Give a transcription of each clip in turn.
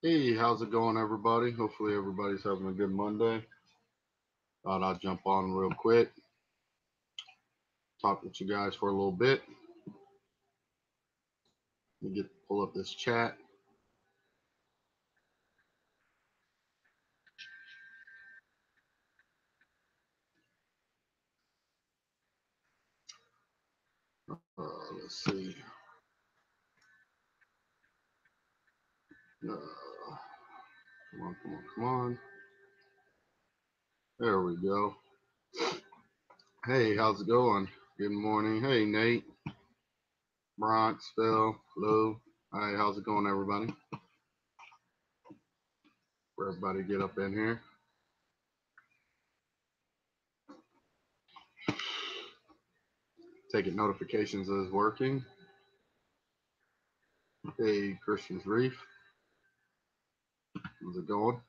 Hey, how's it going, everybody? Hopefully, everybody's having a good Monday. Thought I'd jump on real quick, talk with you guys for a little bit. Let me pull up this chat. Let's see. Come on, come on, come on. There we go. Hey, how's it going? Good morning. Hey, Nate, Bronx, Phil, Lou. Hi, how's it going, everybody? For everybody get up in here. Taking notifications is working. Hey, Christian's Reef. How's it going?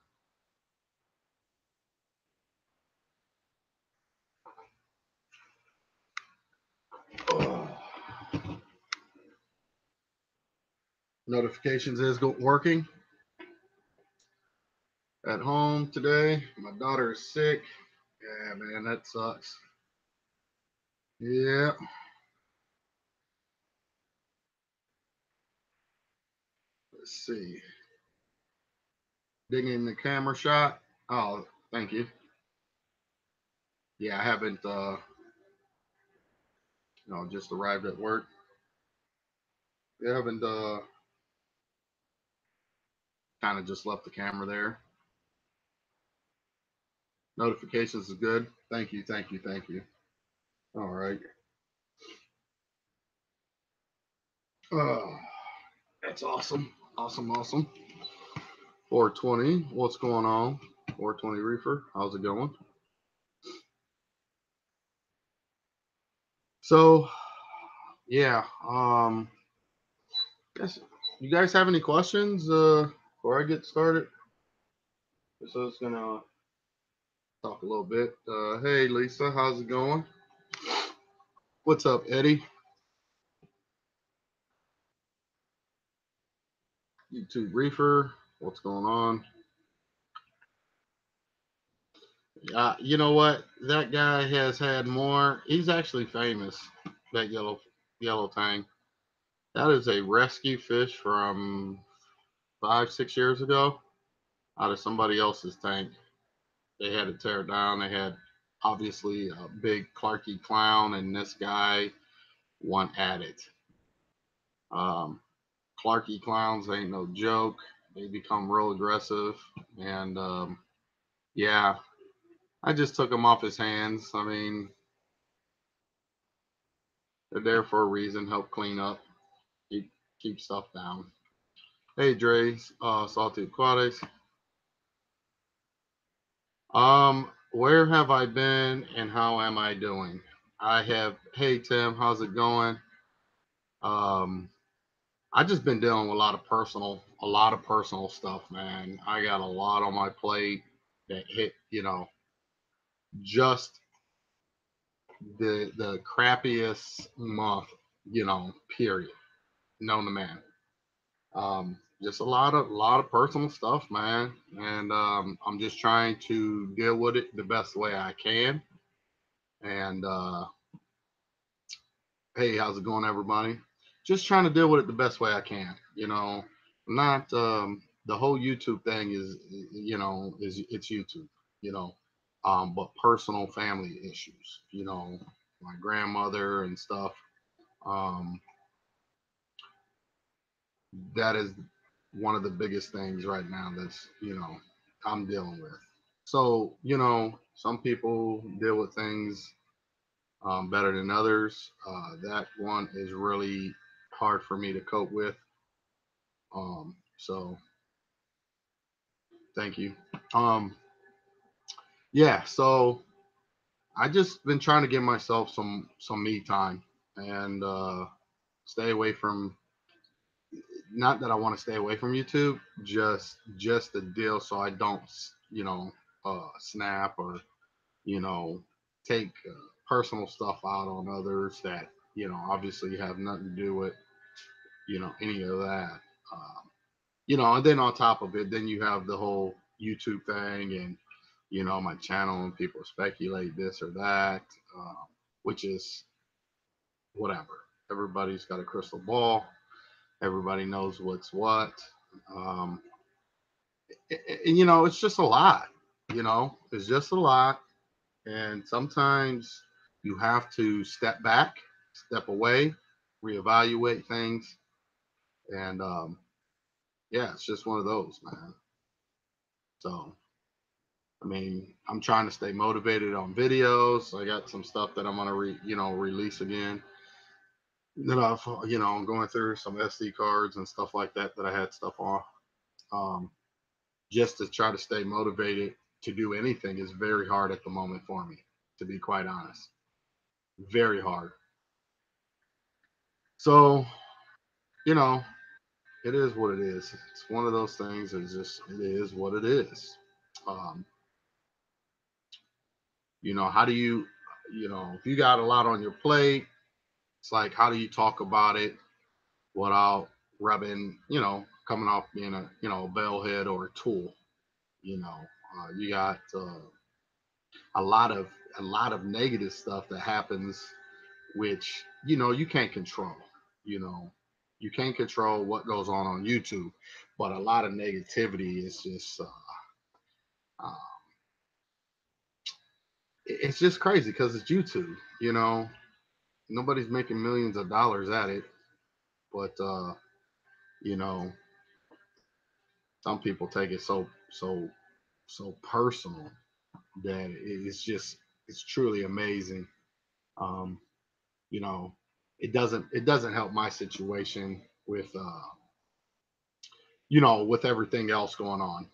Notifications is working. At home today. My daughter is sick. Yeah, man, that sucks. Yeah. Let's see. Digging the camera shot. Oh, thank you. Yeah, I haven't just arrived at work. I haven't kind of just left the camera there. Notifications is good. Thank you, thank you, thank you. All right. Oh, that's awesome. Awesome, awesome. 420. What's going on? 420 Reefer. How's it going? So, yeah. Guess you guys have any questions before I get started? So it's gonna talk a little bit. Hey Lisa, how's it going? What's up, Eddie? YouTube Reefer, what's going on? You know what? That guy has had more. He's actually famous. That yellow tang. That is a rescue fish from 5, 6 years ago out of somebody else's tank. They had to tear it down. They had obviously a big Clarky clown, and this guy went at it. Clarky clowns ain't no joke. They become real aggressive, and yeah, I just took them off his hands. I mean, they're there for a reason. Help clean up, keep stuff down. Hey, Dre, Salty Aquatics. Where have I been and how am I doing? I have. Hey, Tim, how's it going? Um, I just been dealing with a lot of personal stuff, man. I got a lot on my plate that hit, just the crappiest month, period, known to man. Just a lot of personal stuff, man, and I'm just trying to deal with it the best way I can. And hey, how's it going, everybody? Just trying to deal with it the best way I can. Not the whole YouTube thing is it's YouTube. You know, but personal family issues. My grandmother and stuff. Um, that is one of the biggest things right now that's I'm dealing with. So some people deal with things better than others. That one is really hard for me to cope with. So thank you. Um, yeah. So I just been trying to give myself some me time and stay away from. Not that I want to stay away from YouTube, just the deal so I don't snap or you know take personal stuff out on others that obviously have nothing to do with any of that. Um, and then on top of it, then you have the whole YouTube thing and, my channel, and people speculate this or that, which is whatever. Everybody's got a crystal ball. Everybody knows what's what. Um, it's just a lot. It's just a lot. And sometimes you have to step back, step away, reevaluate things. And yeah, it's just one of those, man. So, I mean, I'm trying to stay motivated on videos. I got some stuff that I'm gonna release again. That I'm going through some SD cards and stuff like that I had stuff on. Um, just to try to stay motivated to do anything is very hard at the moment for me, to be quite honest. Very hard. So, you know, it is what it is. It's one of those things. It is what it is. Um, how do if you got a lot on your plate, it's like, how do you talk about it without rubbing, coming off being a bellhead or a tool? You got a lot of negative stuff that happens, which you can't control. You know, you can't control what goes on YouTube, but a lot of negativity is just uh, it's just crazy because it's YouTube. Nobody's making millions of dollars at it, but you know, some people take it so personal that it's truly amazing. Um, you know, it doesn't help my situation with with everything else going on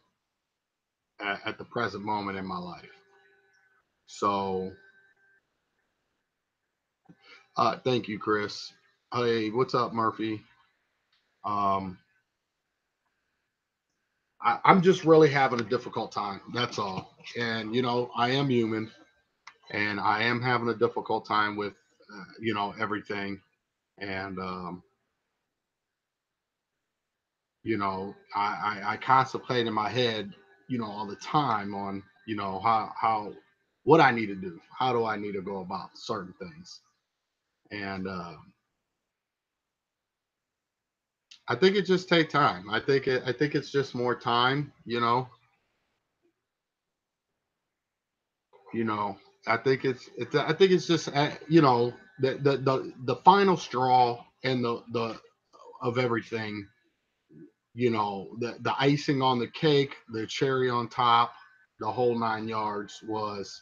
at the present moment in my life. So, thank you, Chris. Hey, what's up, Murphy? Um, I'm just really having a difficult time. That's all. And I am human, and I am having a difficult time with everything. And I contemplate in my head, all the time on how what I need to do. How do I need to go about certain things? And I think it just take time. I think it's just more time. You know, I think it's just the final straw and the of everything. The icing on the cake, the cherry on top, the whole 9 yards was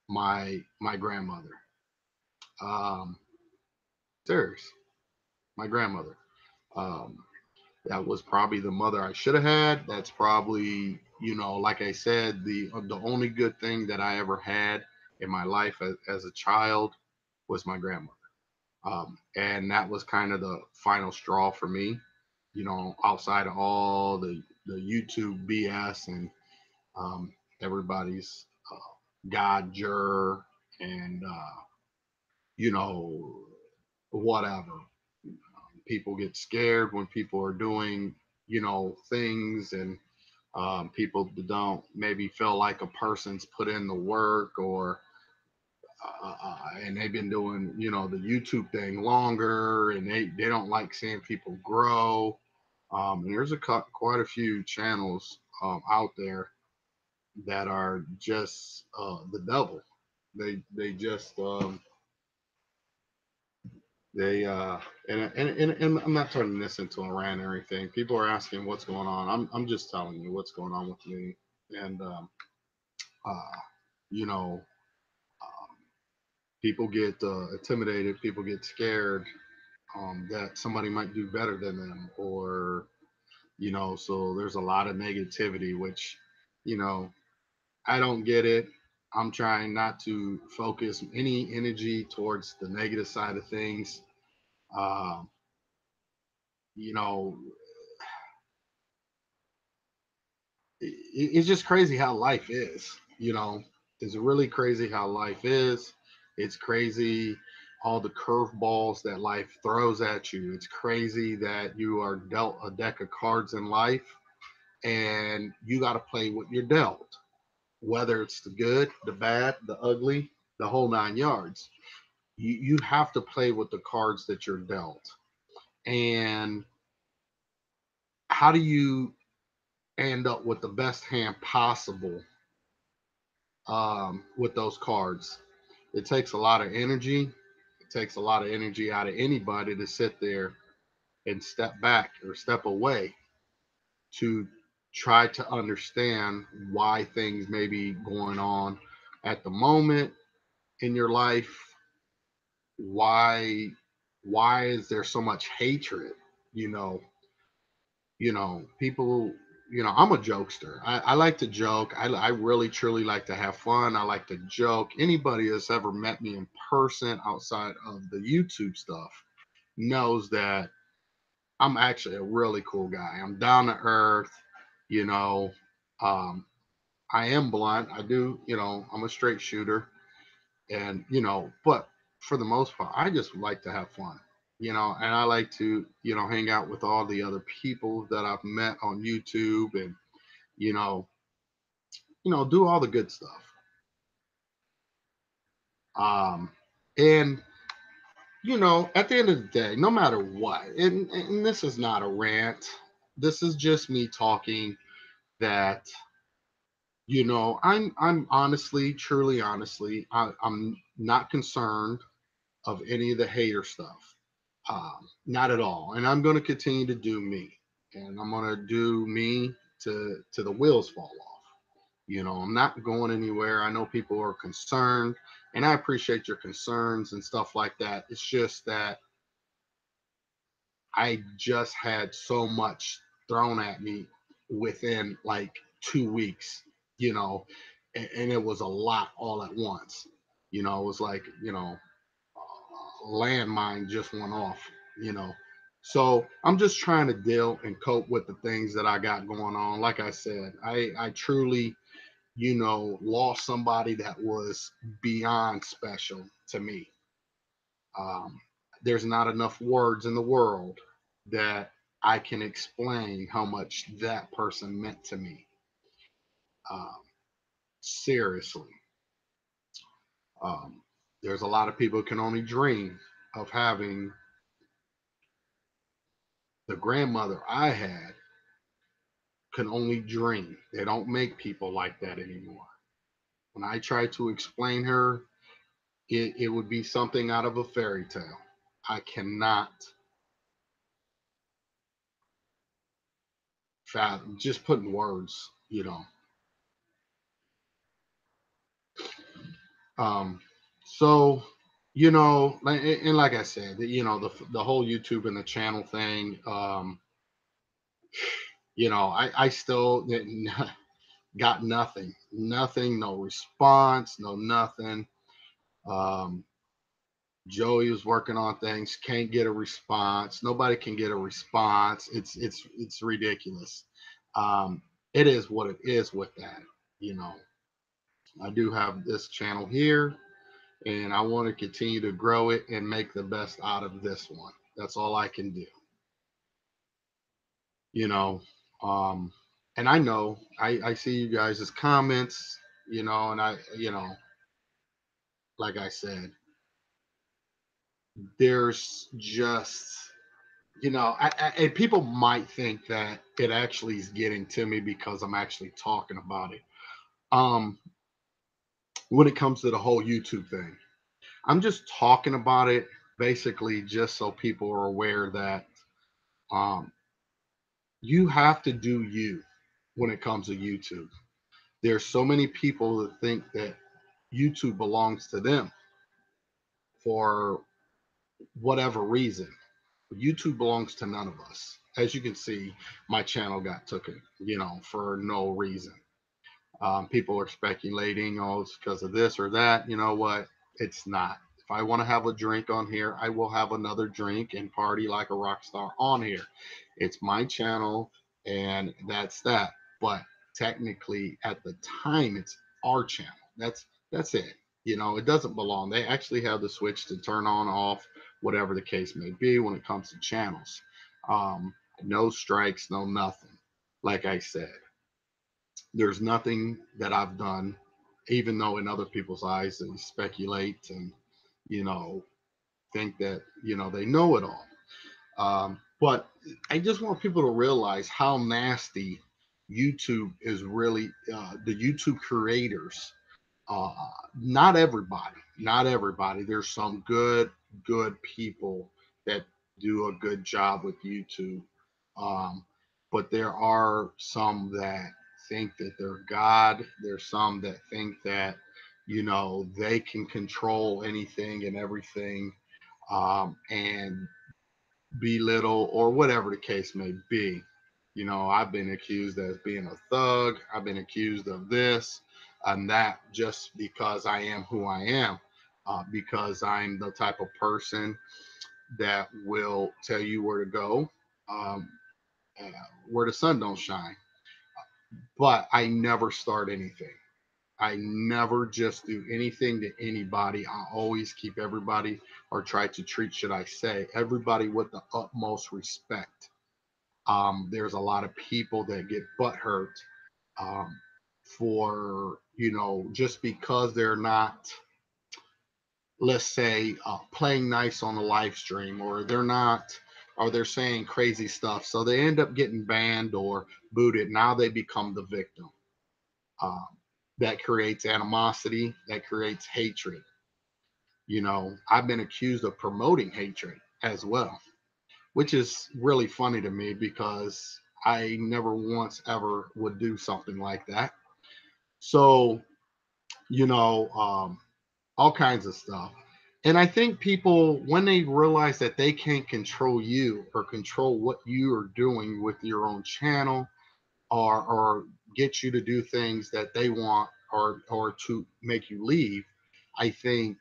my grandmother. Um, serious, my grandmother. Um, that was probably the mother I should have had. That's probably, like I said, the only good thing that I ever had in my life as a child was my grandmother. And that was kind of the final straw for me, outside of all the YouTube BS and um, everybody's God jur and you know whatever. People get scared when people are doing things, and people don't maybe feel like a person's put in the work, or and they've been doing the YouTube thing longer, and they don't like seeing people grow. And there's quite a few channels out there that are just the devil. They just they and I'm not turning this into a rant or anything. People are asking what's going on. I'm just telling you what's going on with me, and uh, you know, um, people get intimidated. People get scared that somebody might do better than them, or so there's a lot of negativity, which you know I don't get it. I'm trying not to focus any energy towards the negative side of things. Um, you know, it's just crazy how life is. It's really crazy how life is. It's crazy. all the curveballs that life throws at you. It's crazy that you are dealt a deck of cards in life and you got to play what you're dealt, whether it's the good, the bad, the ugly, the whole 9 yards. You have to play with the cards that you're dealt. And how do you end up with the best hand possible with those cards? It takes a lot of energy. It takes a lot of energy out of anybody to sit there and step back or step away to try to understand why things may be going on at the moment in your life. Why is there so much hatred? You know, people, I'm a jokester. I like to joke. I really truly like to have fun. I like to joke. Anybody that's ever met me in person outside of the YouTube stuff knows that I'm actually a really cool guy. I'm down to earth, you know. Um, I am blunt. I do, I'm a straight shooter. And, but for the most part, I just like to have fun, and I like to, hang out with all the other people that I've met on YouTube and, you know, do all the good stuff. Um, and, at the end of the day, no matter what, and this is not a rant, this is just me talking that I'm honestly, truly honestly, I'm not concerned of any of the hater stuff. Not at all. And I'm going to continue to do me, and I'm going to do me to the wheels fall off. I'm not going anywhere. I know people are concerned, and I appreciate your concerns and stuff like that. It's just that I just had so much thrown at me within like 2 weeks, you know, and it was a lot all at once. It was like, landmine just went off, you know. So I'm just trying to deal and cope with the things that I got going on. Like I said, I truly, lost somebody that was beyond special to me. Um, there's not enough words in the world that I can explain how much that person meant to me. Um, seriously. Um, there's a lot of people who can only dream of having the grandmother I had, can only dream. They don't make people like that anymore. When I try to explain her, it would be something out of a fairy tale. I cannot fathom, just putting words, Um, so, and like I said, the whole YouTube and the channel thing, I still got nothing, no response, no nothing. Um, Joey was working on things, can't get a response. Nobody can get a response. It's ridiculous. Um, it is what it is with that. You know, I do have this channel here, and I want to continue to grow it and make the best out of this one. That's all I can do. You know, um, and I know I see you guys' comments, and like I said, there's just and people might think that it actually is getting to me because I'm actually talking about it. Um, when it comes to the whole YouTube thing, I'm just talking about it basically just so people are aware that um, you have to do you when it comes to YouTube. There's so many people that think that YouTube belongs to them for whatever reason. YouTube belongs to none of us. As you can see, my channel got taken, for no reason. People are speculating, oh, it's because of this or that. You know what? It's not. If I want to have a drink on here, I will have another drink and party like a rock star on here. It's my channel, and that's that. But technically, at the time, it's our channel. That's it. You know, it doesn't belong. They actually have the switch to turn on, off, whatever the case may be when it comes to channels. No strikes, no nothing. Like I said, there's nothing that I've done, even though in other people's eyes they speculate and, you know, think that, you know, they know it all. But I just want people to realize how nasty YouTube is really, the YouTube creators. uh, Not everybody, not everybody. There's some good people that do a good job with YouTube. Um, but there are some that think that they're God. There's some that think that, you know, they can control anything and everything, and belittle or whatever the case may be. You know, I've been accused as being a thug. I've been accused of this and that just because I am who I am, because I'm the type of person that will tell you where to go, um, uh, where the sun don't shine. But I never start anything. I never just do anything to anybody. I always keep everybody, or try to treat, should I say, everybody with the utmost respect. There's a lot of people that get butt hurt, um, for, you know, just because they're not, let's say, playing nice on the live stream, or they're not, or they're saying crazy stuff. So they end up getting banned or booted. Now they become the victim. Um, that creates animosity, that creates hatred. You know, I've been accused of promoting hatred as well, which is really funny to me because I never once ever would do something like that. So, you know, all kinds of stuff. And I think people, when they realize that they can't control you or control what you are doing with your own channel, or get you to do things that they want, or to make you leave, I think,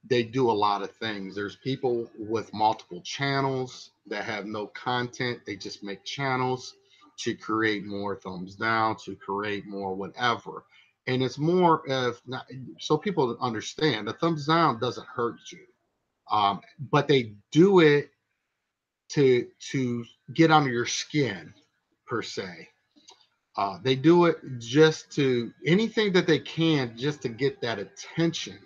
they do a lot of things. There's people with multiple channels that have no content. They just make channels to create more thumbs down, to create more whatever. And it's more of not, so people understand the thumbs down doesn't hurt you, but they do it to get under your skin per se. They do it just to anything that they can just to get that attention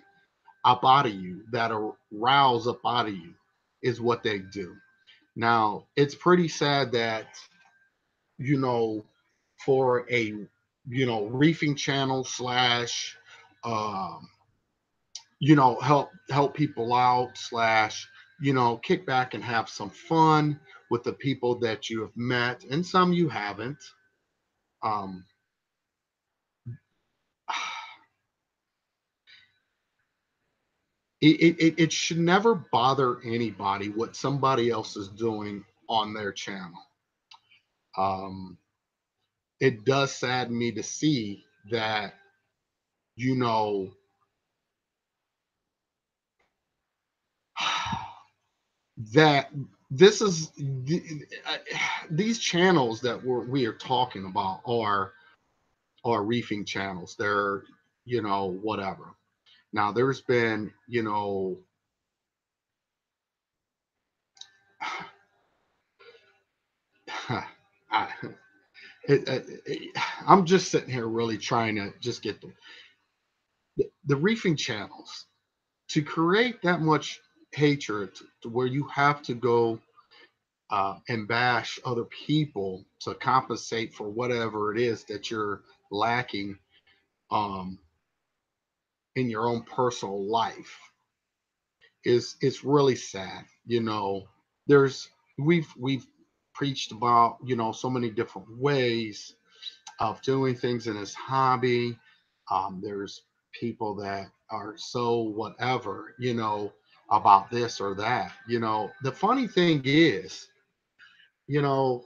up out of you, that arouse up out of you, is what they do. Now, it's pretty sad that, you know, for a, you know, reefing channel slash, um, you know, help people out slash, you know, kick back and have some fun with the people that you have met, and some you haven't. Um, it should never bother anybody what somebody else is doing on their channel. Um, it does sadden me to see that, you know, that this is these channels that we are talking about are reefing channels. They're, you know, whatever. Now there's been, you know, I, I'm just sitting here really trying to just get the reefing channels to create that much hatred to where you have to go, and bash other people to compensate for whatever it is that you're lacking, um, in your own personal life, is it's really sad. You know, there's we've preached about, you know, so many different ways of doing things in this hobby. There's people that are so whatever, you know, about this or that. You know, the funny thing is, you know,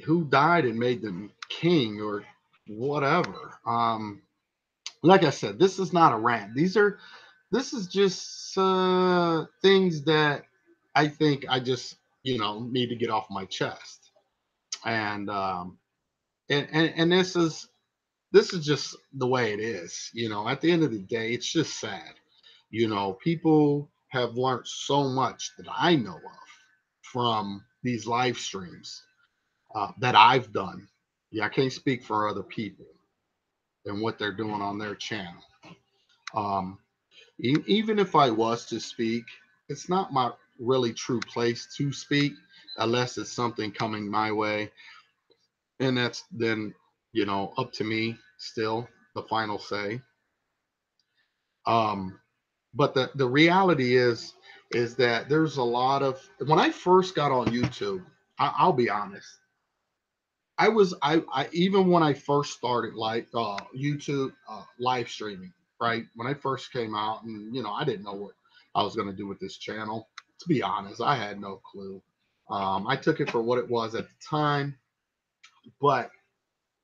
who died and made them king or whatever. Like I said, this is not a rant. This is just, things that I think I just, you know, need to get off my chest. And and this is just the way it is. At the end of the day, it's just sad. People have learned so much that I know of from these live streams that I've done. Yeah, I can't speak for other people and what they're doing on their channel. Um, Even if I was to speak, it's not my really true place to speak unless it's something coming my way, and that's then up to me still the final say. Um, but the reality is that there's a lot of when I first got on YouTube. I'll be honest. I even when I first started like YouTube live streaming, right? When I first came out, and I didn't know what I was going to do with this channel. To be honest, I had no clue. I took it for what it was at the time, but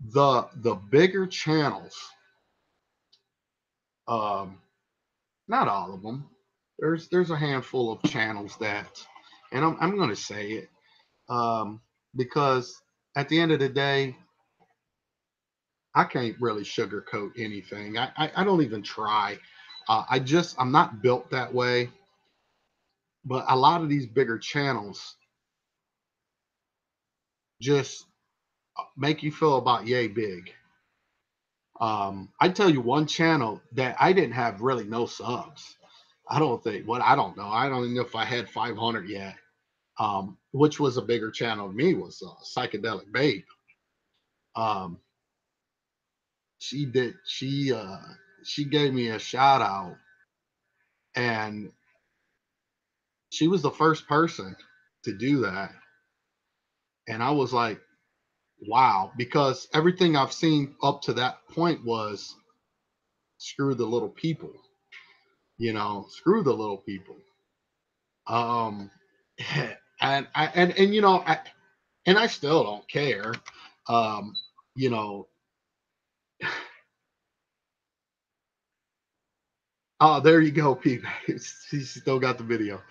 the bigger channels, um, not all of them. There's a handful of channels that, and I'm going to say it because at the end of the day, I can't really sugarcoat anything. I don't even try. I'm not built that way. But a lot of these bigger channels just make you feel about yay big. I tell you one channel that I didn't have really no subs. I don't think what I don't know. I don't even know if I had 500 yet. Which was a bigger channel to me was Psychedelic Babe. Um, she gave me a shout out, and she was the first person to do that. And I was like, wow, because everything I've seen up to that point was screw the little people, screw the little people. Um, and and I still don't care. Um, you know, oh, there you go, people. She still got the video.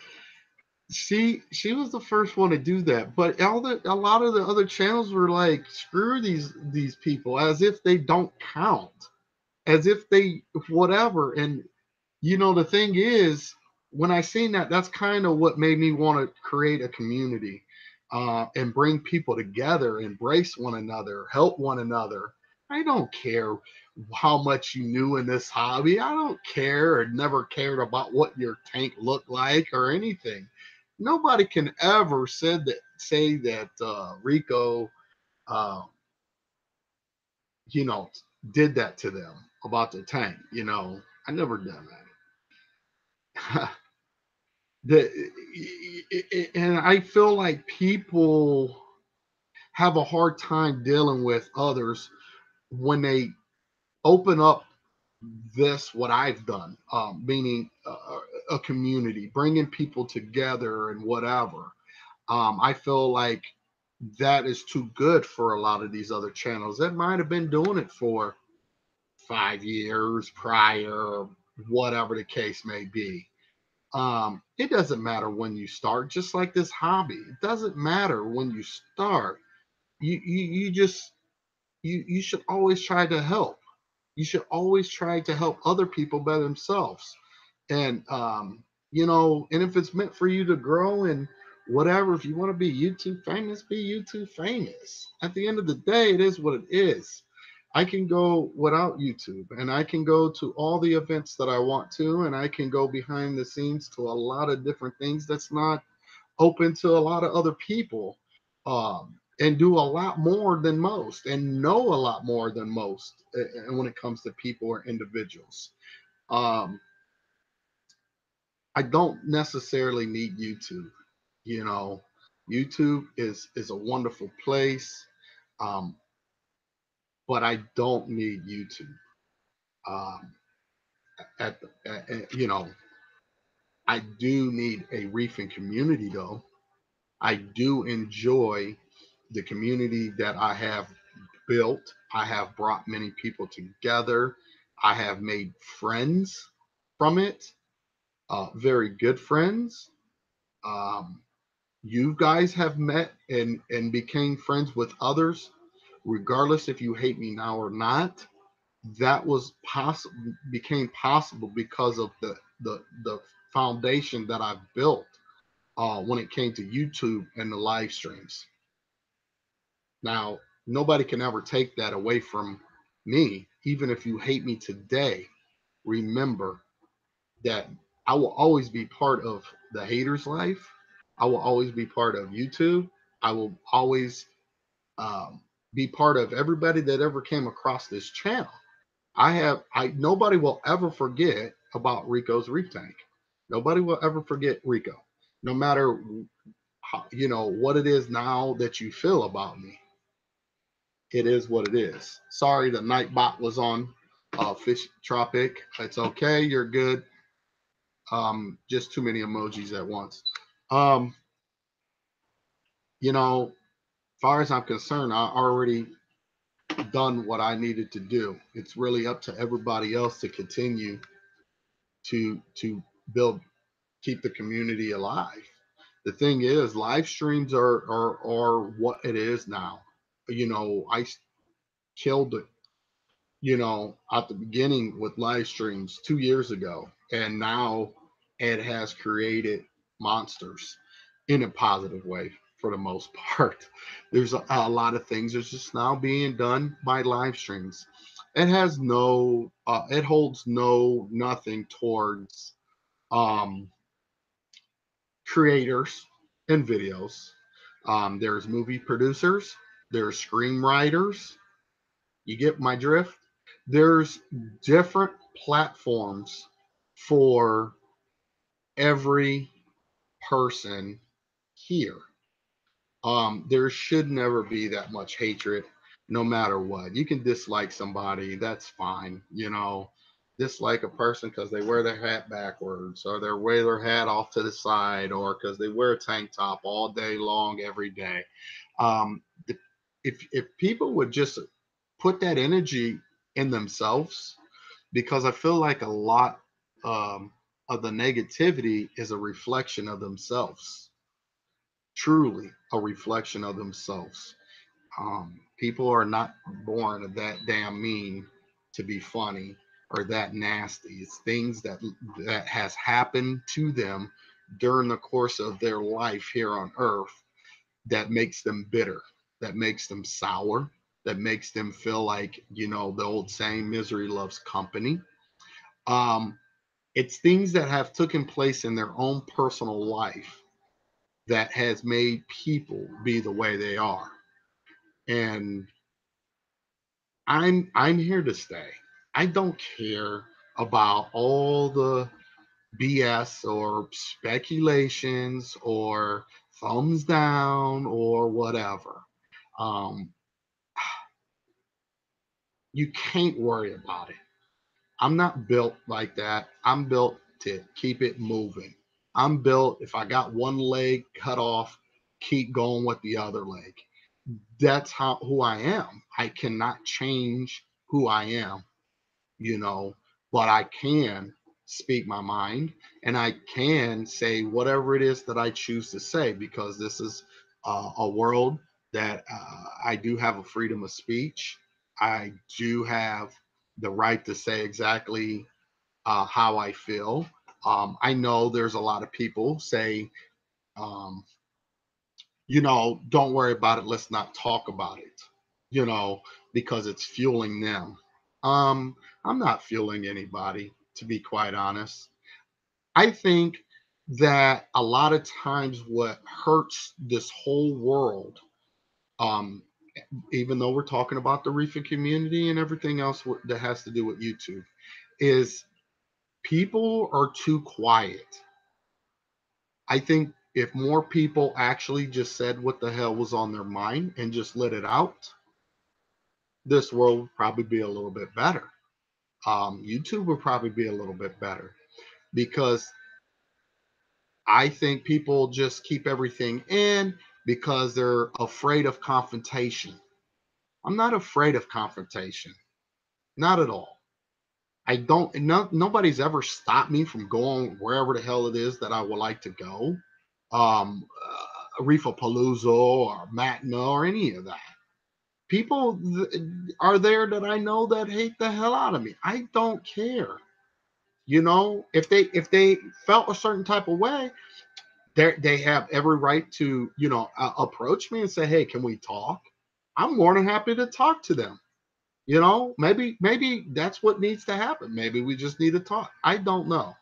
She was the first one to do that, but a lot of the other channels were like, screw these people, as if they don't count, as if they whatever. And the thing is, when I seen that, that's kind of what made me want to create a community and bring people together, embrace one another, help one another. I don't care how much you knew in this hobby. I don't care or never cared about what your tank looked like or anything. Nobody can ever say that Rico, uh, you know, did that to them about the tank. I never done that. And I feel like people have a hard time dealing with others when they open up this what I've done, meaning a community, bringing people together and whatever. I feel like that is too good for a lot of these other channels that might have been doing it for 5 years prior, whatever the case may be. It doesn't matter when you start, just like this hobby. It doesn't matter when you start. You just you should always try to help. You should always try to help other people by themselves. And and if it's meant for you to grow and whatever, if you want to be YouTube famous, be YouTube famous. At the end of the day, it is what it is. I can go without YouTube, and I can go to all the events that I want to, and I can go behind the scenes to a lot of different things that's not open to a lot of other people, and do a lot more than most, and know a lot more than most, and when it comes to people or individuals. Um, I don't necessarily need YouTube. You know, YouTube is a wonderful place, um, but I don't need YouTube. Um, I do need a reefing community though. I do enjoy the community that I have built. I have brought many people together. I have made friends from it, very good friends. Um, you guys have met and became friends with others, regardless if you hate me now or not. That was possible, became possible because of the foundation that I've built when it came to YouTube and the live streams. Now, nobody can ever take that away from me. Even if you hate me today, remember that I will always be part of the hater's life. I will always be part of YouTube. I will always um, be part of everybody that ever came across this channel. Nobody will ever forget about Rico's Reef Tank. Nobody will ever forget Rico, no matter how, what it is now that you feel about me. It is what it is. Sorry, the Nightbot was on Fish Tropic. It's okay. You're good. Just too many emojis at once. Um, far as I'm concerned, I already done what I needed to do. It's really up to everybody else to continue to build, keep the community alive. The thing is, live streams are what it is now. I killed it, at the beginning with live streams 2 years ago, and now it has created monsters in a positive way for the most part. There's a lot of things that's just now being done by live streams. It holds nothing towards um, creators and videos. There's movie producers, there's screenwriters. You get my drift? There's different platforms for every person here. There should never be that much hatred, no matter what. You can dislike somebody, that's fine. Dislike a person because they wear their hat backwards, or they wear their hat off to the side, or because they wear a tank top all day long, every day. Um, if people would just put that energy in themselves, because I feel like a lot of the negativity is a reflection of themselves, truly a reflection of themselves. People are not born that damn mean to be funny or that nasty. It's things that has happened to them during the course of their life here on Earth that makes them bitter, that makes them sour, that makes them feel like, the old saying, misery loves company. Um, it's things that have taken place in their own personal life that has made people be the way they are. And I'm here to stay. I don't care about all the BS or speculations or thumbs down or whatever. Um, you can't worry about it. I'm not built like that. I'm built to keep it moving. I'm built, if I got one leg cut off, keep going with the other leg. That's who I am. I cannot change who I am, you know, but I can speak my mind, and I can say whatever it is that I choose to say, because this is a world that I do have a freedom of speech. I do have the right to say exactly how I feel. I know there's a lot of people say, um, don't worry about it. Let's not talk about it, you know, because it's fueling them. Um, I'm not fueling anybody, to be quite honest. I think that a lot of times what hurts this whole world, um, even though we're talking about the reefing community and everything else that has to do with YouTube, is people are too quiet. I think if more people actually just said what the hell was on their mind and just let it out, this world would probably be a little bit better. YouTube would probably be a little bit better, because I think people just keep everything in because they're afraid of confrontation. I'm not afraid of confrontation, not at all. I don't. Nobody's ever stopped me from going wherever the hell it is that I would like to go. Um, Reefapalooza or Matna or any of that. People are there that I know that hate the hell out of me. I don't care. You know, if they felt a certain type of way, they have every right to, you know, approach me and say, hey, can we talk? I'm more than happy to talk to them. You know, maybe that's what needs to happen. Maybe we just need to talk. I don't know.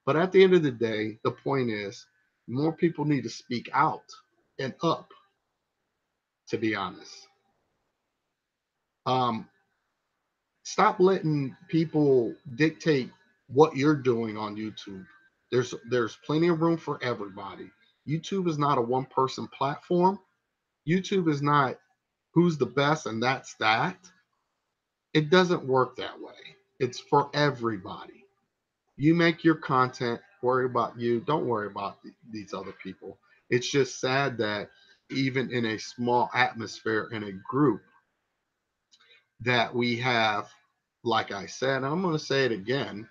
But at the end of the day, the point is more people need to speak out and up, to be honest. Um, Stop letting people dictate what you're doing on YouTube. There's plenty of room for everybody. YouTube is not a one person platform. YouTube is not who's the best and that's that. It doesn't work that way. It's for everybody. You make your content, worry about you, don't worry about these other people. It's just sad that even in a small atmosphere in a group that we have, like I said, I'm going to say it again,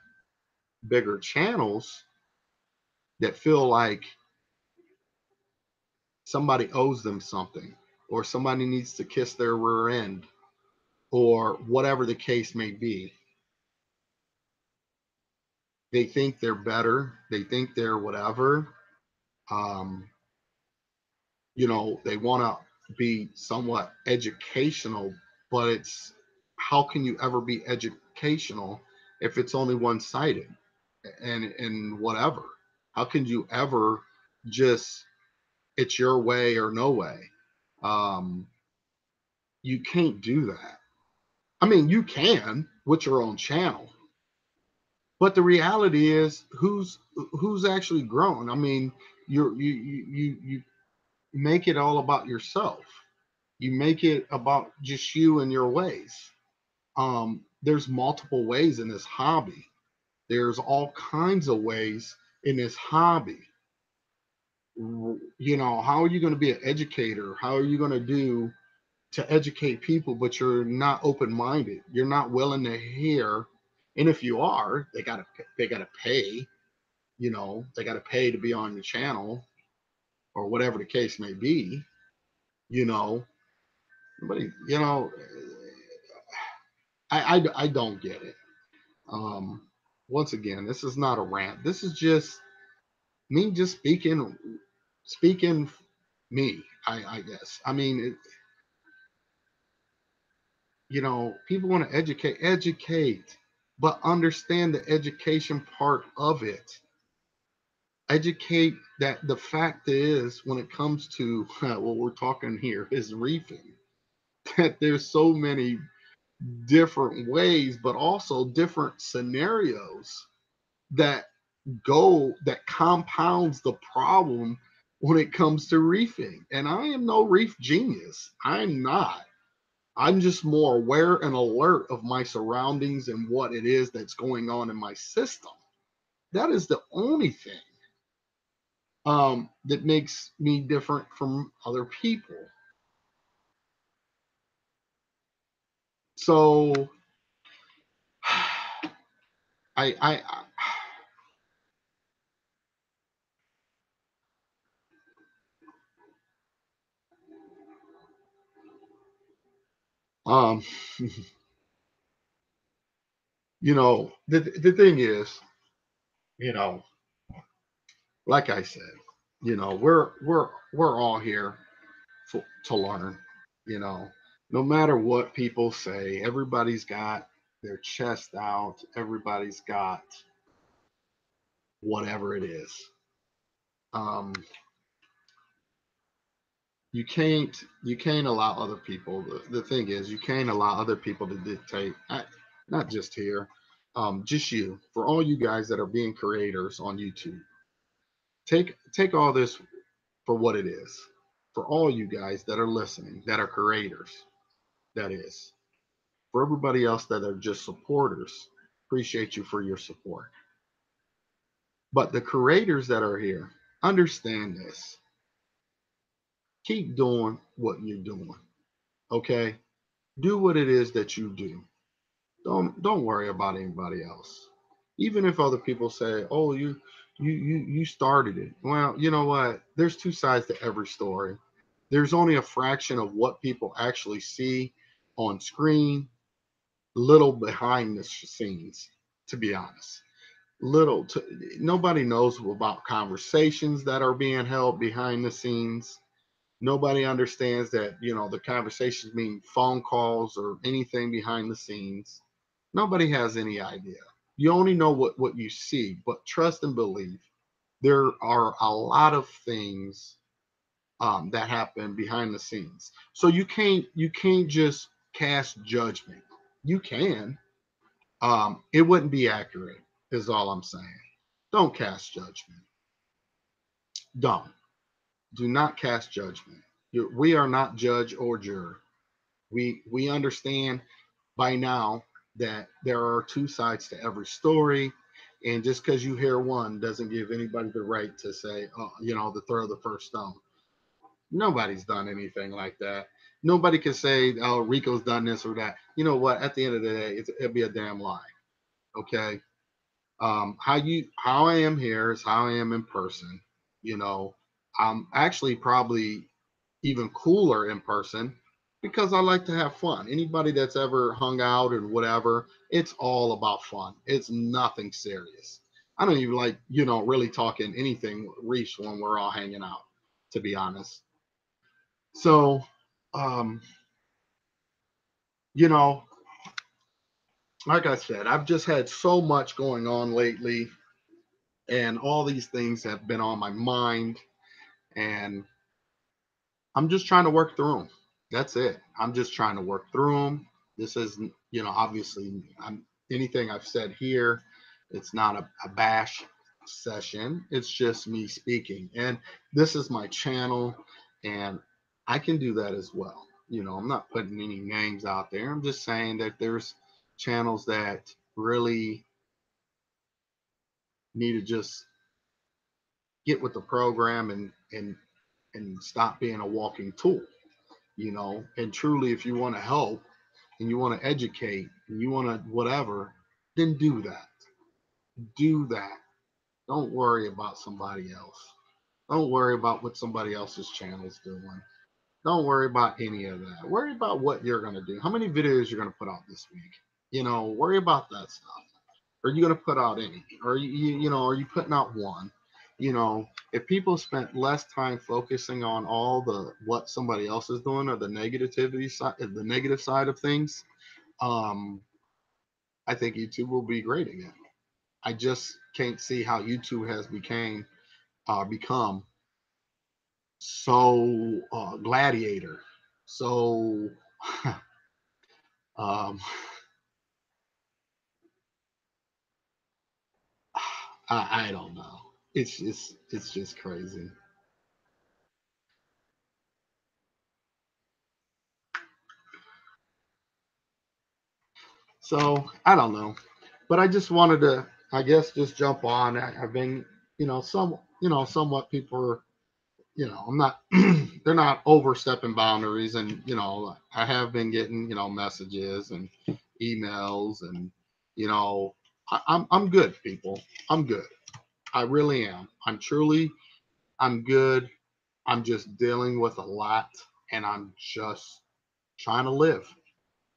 bigger channels that feel like somebody owes them something or somebody needs to kiss their rear end or whatever the case may be. They think they're better. They think they're whatever. Um, you know, they want to be somewhat educational, but it's how can you ever be educational if it's only one-sided and whatever? How can you ever just it's your way or no way? Um, you can't do that. I mean, you can with your own channel, but the reality is who's actually grown. I mean, you make it all about yourself. You make it about just you and your ways. There's multiple ways in this hobby. There's all kinds of ways in this hobby. You know, how are you going to be an educator? How are you going to do to educate people, but you're not open-minded? You're not willing to hear. And if you are, they gotta pay. You know, they gotta pay to be on your channel or whatever the case may be. You know, but you know, I don't get it. Um, Once again, this is not a rant. This is just me just speaking me. I guess. I mean, you know, people want to educate, but understand the education part of it. Educate that the fact is, when it comes to what we're talking here is reefing, that there's so many different ways, but also different scenarios that that compounds the problem when it comes to reefing. And I am no reef genius. I'm not. I'm just more aware and alert of my surroundings and what it is that's going on in my system. That is the only thing that makes me different from other people. So I um you know, the thing is, you know, like I said, you know, we're all here to learn. You know, no matter what people say, everybody's got their chest out. Everybody's got whatever it is. Um, you can't allow other people. The thing is, you can't allow other people to dictate. Not just here, just you. For all you guys that are being creators on YouTube, take all this for what it is. For all you guys that are listening, that are creators, that is. For everybody else that are just supporters, appreciate you for your support. But the creators that are here, understand this. Keep doing what you're doing. Okay? Do what it is that you do. Don't worry about anybody else. Even if other people say, "Oh, You started it. Well, you know what? There's two sides to every story. There's only a fraction of what people actually see on screen, little behind the scenes, to be honest. Little to, nobody knows about conversations that are being held behind the scenes. Nobody understands that, the conversations mean phone calls or anything behind the scenes. Nobody has any idea. You only know what you see, but trust and believe there are a lot of things that happen behind the scenes. So you can't just cast judgment. You can. It wouldn't be accurate, is all I'm saying. Don't cast judgment. Don't. Do not cast judgment. We are not judge or juror. We understand by now that there are two sides to every story, and just because you hear one doesn't give anybody the right to say, oh, to throw the first stone. Nobody's done anything like that. Nobody can say, oh, Rico's done this or that. You know what? At the end of the day, it'd be a damn lie. Okay. How I am here is how I am in person. You know, I'm actually probably even cooler in person because I like to have fun. Anybody that's ever hung out and whatever, it's all about fun. It's nothing serious. I don't even like, really talking anything reefs when we're all hanging out, to be honest. So, um, you know, like I said, I've just had so much going on lately, and all these things have been on my mind, and I'm just trying to work through them. That's it. I'm just trying to work through them. This isn't, obviously, anything I've said here, it's not a bash session. It's just me speaking. And this is my channel, and I can do that as well. I'm not putting any names out there. I'm just saying that there's channels that really need to just get with the program and stop being a walking tool. And truly, if you want to help and you want to educate and you want to whatever, then do that. Do that. Don't worry about somebody else. Don't worry about what somebody else's channel's doing. Don't worry about any of that. Worry about what you're going to do. How many videos you're going to put out this week? Worry about that stuff. Are you going to put out any? Or are you putting out one? If people spent less time focusing on all the what somebody else is doing or the negativity side, the negative side of things, um, I think YouTube will be great again. I just can't see how YouTube has become so gladiator. So um, I don't know. It's just crazy. So I don't know, but I just wanted to, I guess, just jump on. I've been, somewhat people are, I'm not, they're not overstepping boundaries, and I have been getting, messages and emails, and I'm good, people. I'm good. I really am. I'm good. I'm just dealing with a lot, and I'm just trying to live.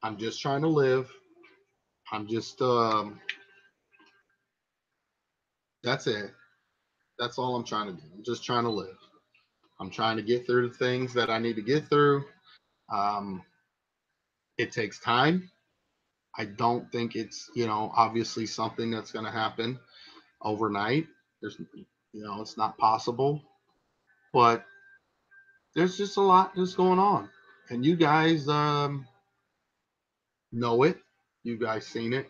I'm just trying to live. I'm just that's it. That's all I'm trying to do. I'm just trying to live. I'm trying to get through the things that I need to get through. Um, it takes time. I don't think it's, obviously something that's going to happen overnight. It's not possible, but there's just a lot that's going on. And you guys know it. You guys seen it.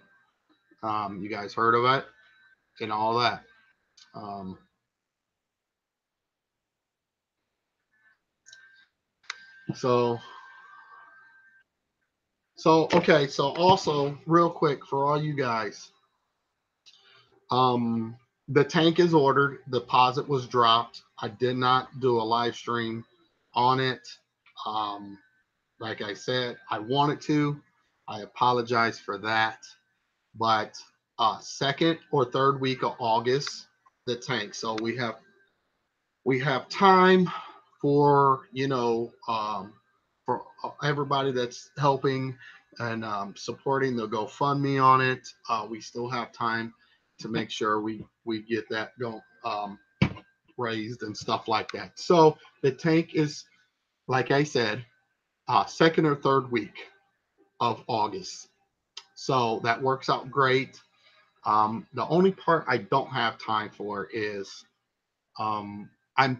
You guys heard of it and all that. Um, so okay. So also, real quick for all you guys, um, the tank is ordered. The deposit was dropped. I did not do a live stream on it. Um, like I said, I wanted to. I apologize for that. But second or third week of August, the tank. So we have time for, for everybody that's helping and supporting the GoFundMe on it. We still have time to make sure we get that going, raised and stuff like that. So the tank is, like I said, second or third week of August. So that works out great. The only part I don't have time for is I'm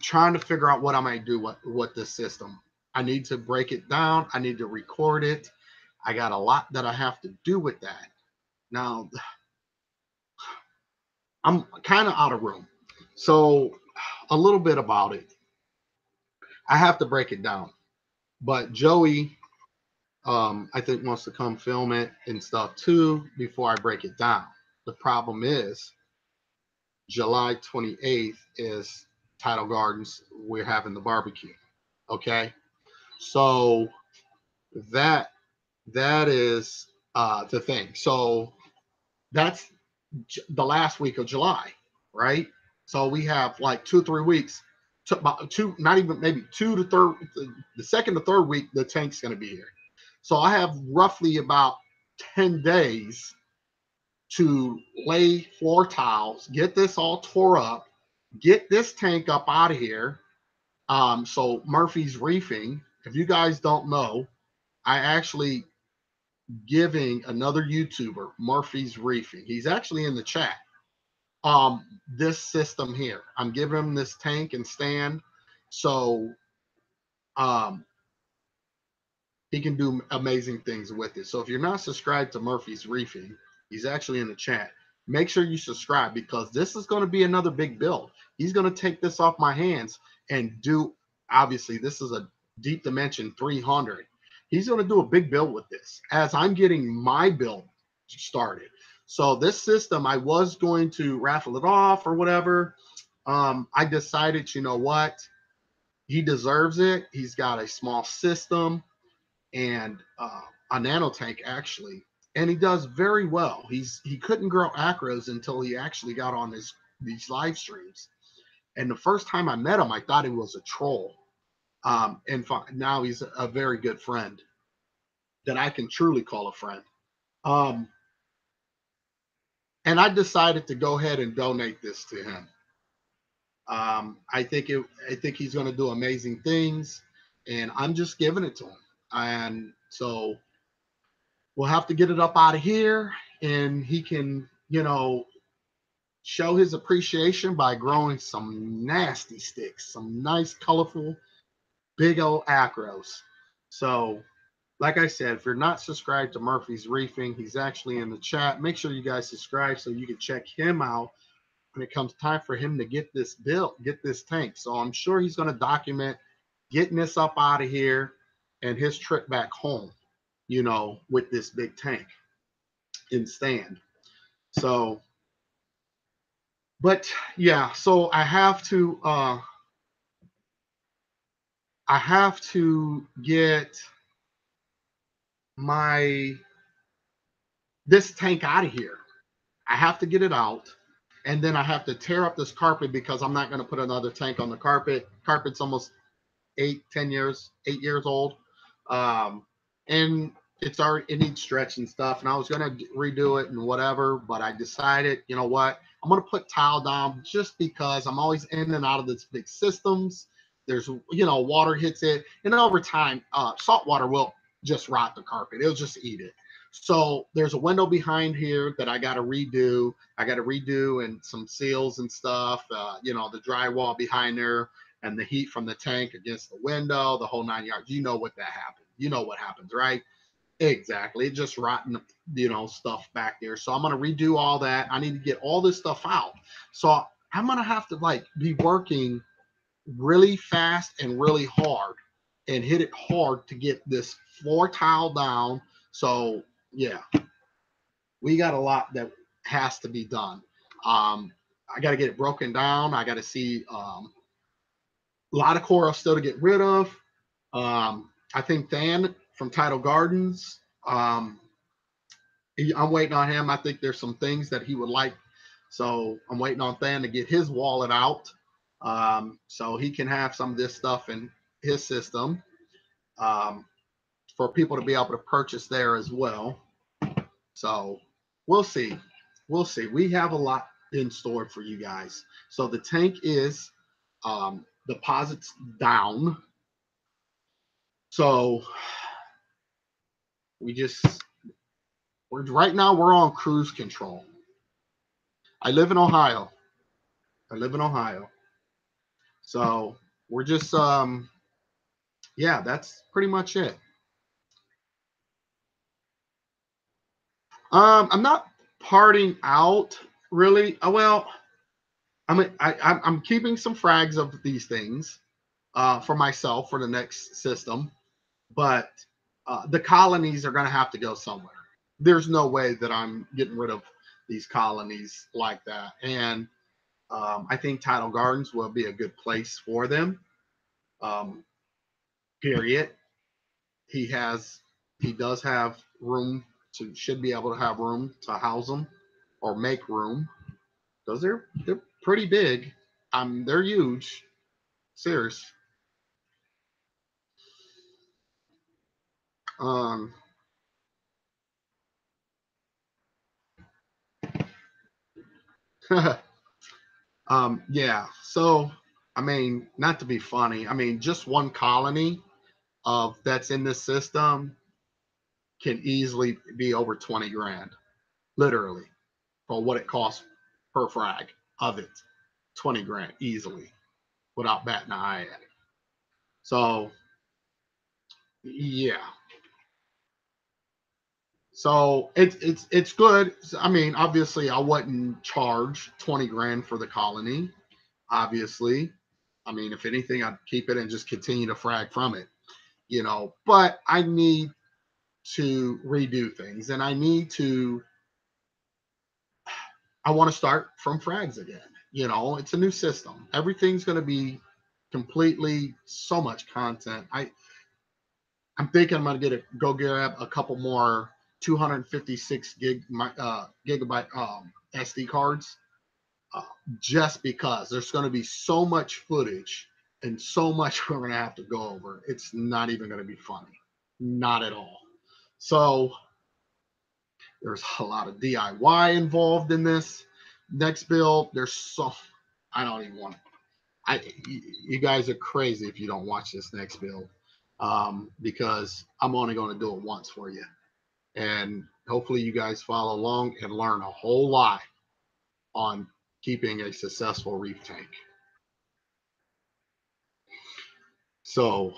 trying to figure out what I might do with this system. I need to break it down. I need to record it. I got a lot that I have to do with that. Now, I'm kind of out of room. So a little bit about it. I have to break it down. But Joey, I think wants to come film it and stuff too before I break it down. The problem is July 28th is Tidal Gardens. We're having the barbecue. Okay. So that is the thing. So that's the last week of July, right? So we have like 2 or 3 weeks, about two, not even maybe two to third, the second to third week, the tank's going to be here. So I have roughly about 10 days to lay floor tiles, get this all tore up, get this tank up out of here. So Murphy's Reefing, if you guys don't know, I actually giving another YouTuber, Murphy's Reefing. He's actually in the chat. This system here. I'm giving him this tank and stand. So he can do amazing things with it. So if you're not subscribed to Murphy's Reefing, he's actually in the chat. Make sure you subscribe because this is going to be another big build. He's going to take this off my hands and do, obviously, this is a Deep Dimension 300. He's going to do a big build with this as I'm getting my build started. So this system, I was going to raffle it off or whatever. I decided, you know what? He deserves it. He's got a small system and a nano tank actually, and he does very well. He couldn't grow acros until he actually got on these live streams. And the first time I met him, I thought he was a troll. And now he's a very good friend that I can truly call a friend. And I decided to go ahead and donate this to him. I think he's going to do amazing things, and I'm just giving it to him. And so we'll have to get it up out of here, and he can, show his appreciation by growing some nasty sticks, some nice, colorful, big old acros. So, like I said, if you're not subscribed to Murphy's Reefing, he's actually in the chat. Make sure you guys subscribe so you can check him out when it comes time for him to get this built, get this tank. So I'm sure he's going to document getting this up out of here and his trip back home, with this big tank in stand. So, but yeah, so I have to get this tank out of here. I have to get it out, and then I have to tear up this carpet because I'm not going to put another tank on the carpet. Carpet's almost 8 years old, and it needs stretch and stuff. And I was going to redo it and whatever, but I decided, you know what, I'm going to put tile down just because I'm always in and out of these big systems. There's, water hits it, and over time, salt water will just rot the carpet. It'll just eat it. So there's a window behind here that I got to redo. And some seals and stuff, the drywall behind there and the heat from the tank against the window, the whole 9 yards. You know what that happened. You know what happens, right? Exactly. It just rotten, stuff back there. So I'm going to redo all that. I need to get all this stuff out. So I'm going to have to be working really fast and really hard and hit it hard to get this floor tile down. So yeah, we got a lot that has to be done. I got to get it broken down. I got to see a lot of coral still to get rid of. I think Than from Tidal Gardens, I'm waiting on him. I think there's some things that he would like So I'm waiting on Than to get his wallet out, so he can have some of this stuff in his system, for people to be able to purchase there as well. So we'll see. We'll see. We have a lot in store for you guys. So the tank is deposits down. So right now we're on cruise control. I live in Ohio. So we're just yeah, that's pretty much it. I'm not parting out really. Well, I'm keeping some frags of these things for myself for the next system, but the colonies are going to have to go somewhere. There's no way that I'm getting rid of these colonies like that, and I think Tidal Gardens will be a good place for them. Period. He does have room should be able to have room to house them or make room, because they're pretty big. They're huge. Serious. Um, yeah. So, I mean, not to be funny. I mean, just one colony of that's in this system can easily be over 20 grand, literally, for what it costs per frag of it. 20 grand easily, without batting an eye at it. So, yeah. So it's good. I mean, obviously, I wouldn't charge 20 grand for the colony. Obviously, I mean, if anything, I'd keep it and just continue to frag from it, you know. But I need to redo things, and I want to start from frags again. You know, it's a new system. Everything's going to be completely so much content. I'm thinking I'm going to go grab a couple more 256 gigabyte SD cards, uh, just because there's going to be so much footage and so much we're going to have to go over. It's not even going to be funny, not at all. So there's a lot of DIY involved in this next build. I don't even want. You guys are crazy if you don't watch this next build, because I'm only going to do it once for you. And hopefully you guys follow along and learn a whole lot on keeping a successful reef tank. So,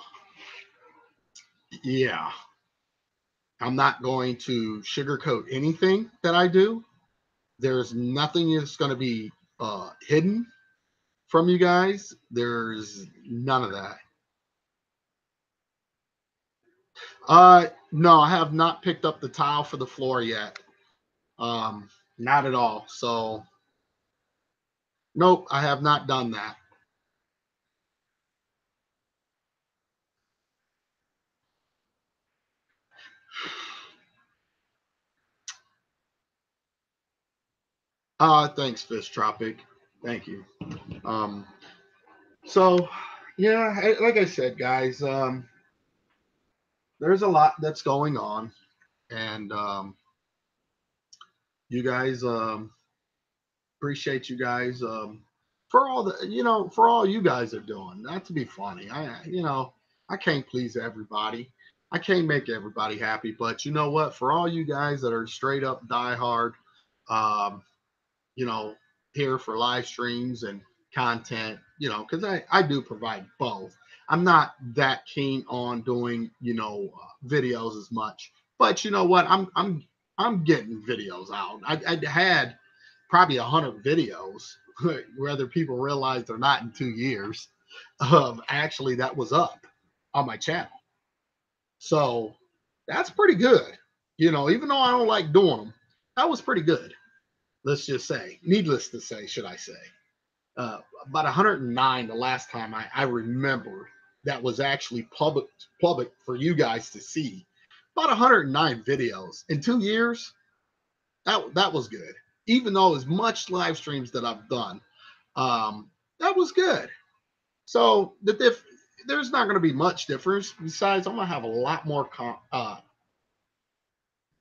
yeah, I'm not going to sugarcoat anything that I do. There's nothing that's going to be hidden from you guys. There's none of that. No, I have not picked up the tile for the floor yet. Not at all. So, nope, I have not done that. Thanks, Fish Tropic. Thank you. Um, so yeah, like I said, guys, there's a lot that's going on, and you guys, appreciate you guys, for all for all you guys are doing. Not to be funny, I can't please everybody. I can't make everybody happy, but you know what? For all you guys that are straight up diehard, um, you know, here for live streams and content, because I do provide both. I'm not that keen on doing, videos as much, but you know what? I'm getting videos out. I had probably 100 videos, whether people realize or not, in 2 years. Actually, that was up on my channel. So that's pretty good. Even though I don't like doing them, that was pretty good. Let's just say, needless to say, should I say, about 109 the last time I remember that was actually public for you guys to see. About 109 videos in 2 years. That was good. even though as much live streams that I've done, that was good. So there's not going to be much difference. Besides, I'm going to have a lot more.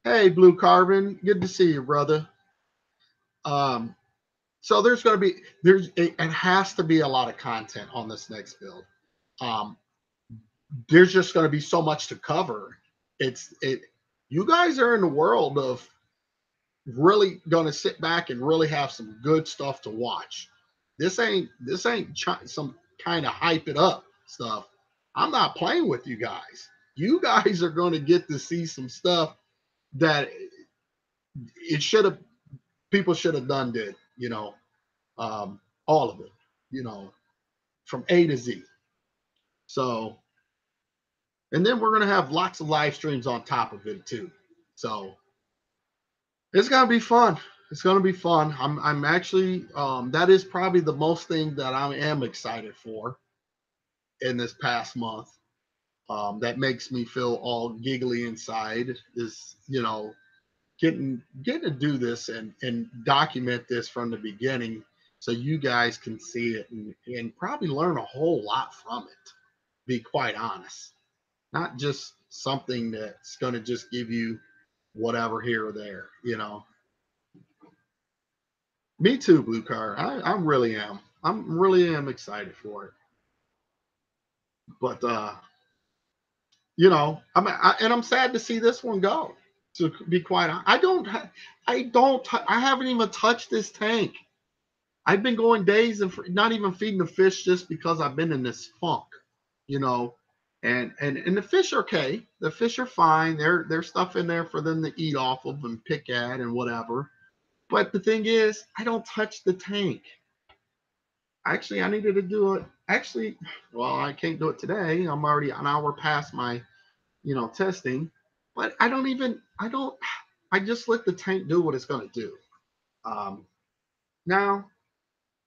Hey, Blue Carbon, good to see you, brother. Um, so there's going to be it has to be a lot of content on this next build. There's just going to be so much to cover. You guys are in the world of really going to sit back and really have some good stuff to watch. This ain't some kind of hype it up stuff. I'm not playing with you guys. You guys are going to get to see some stuff that it should have people should have done did, all of it, from A to Z. So, and then we're going to have lots of live streams on top of it too. So it's going to be fun. It's going to be fun. I'm actually, that is probably the most thing that I am excited for in this past month. That makes me feel all giggly inside is, getting to do this and document this from the beginning so you guys can see it and probably learn a whole lot from it. Be quite honest. Not just something that's going to just give you whatever here or there, Me too, Blue Car. I really am. I'm really am excited for it. But I'm sad to see this one go. To be quite honest, I haven't even touched this tank. I've been going days and not even feeding the fish just because I've been in this funk, you know. And the fish are okay. The fish are fine. There's stuff in there for them to eat off of and pick at and whatever. But the thing is, I don't touch the tank. Actually, I needed to do it. Actually, well, I can't do it today. I'm already an hour past my, testing. But I just let the tank do what it's going to do. Now,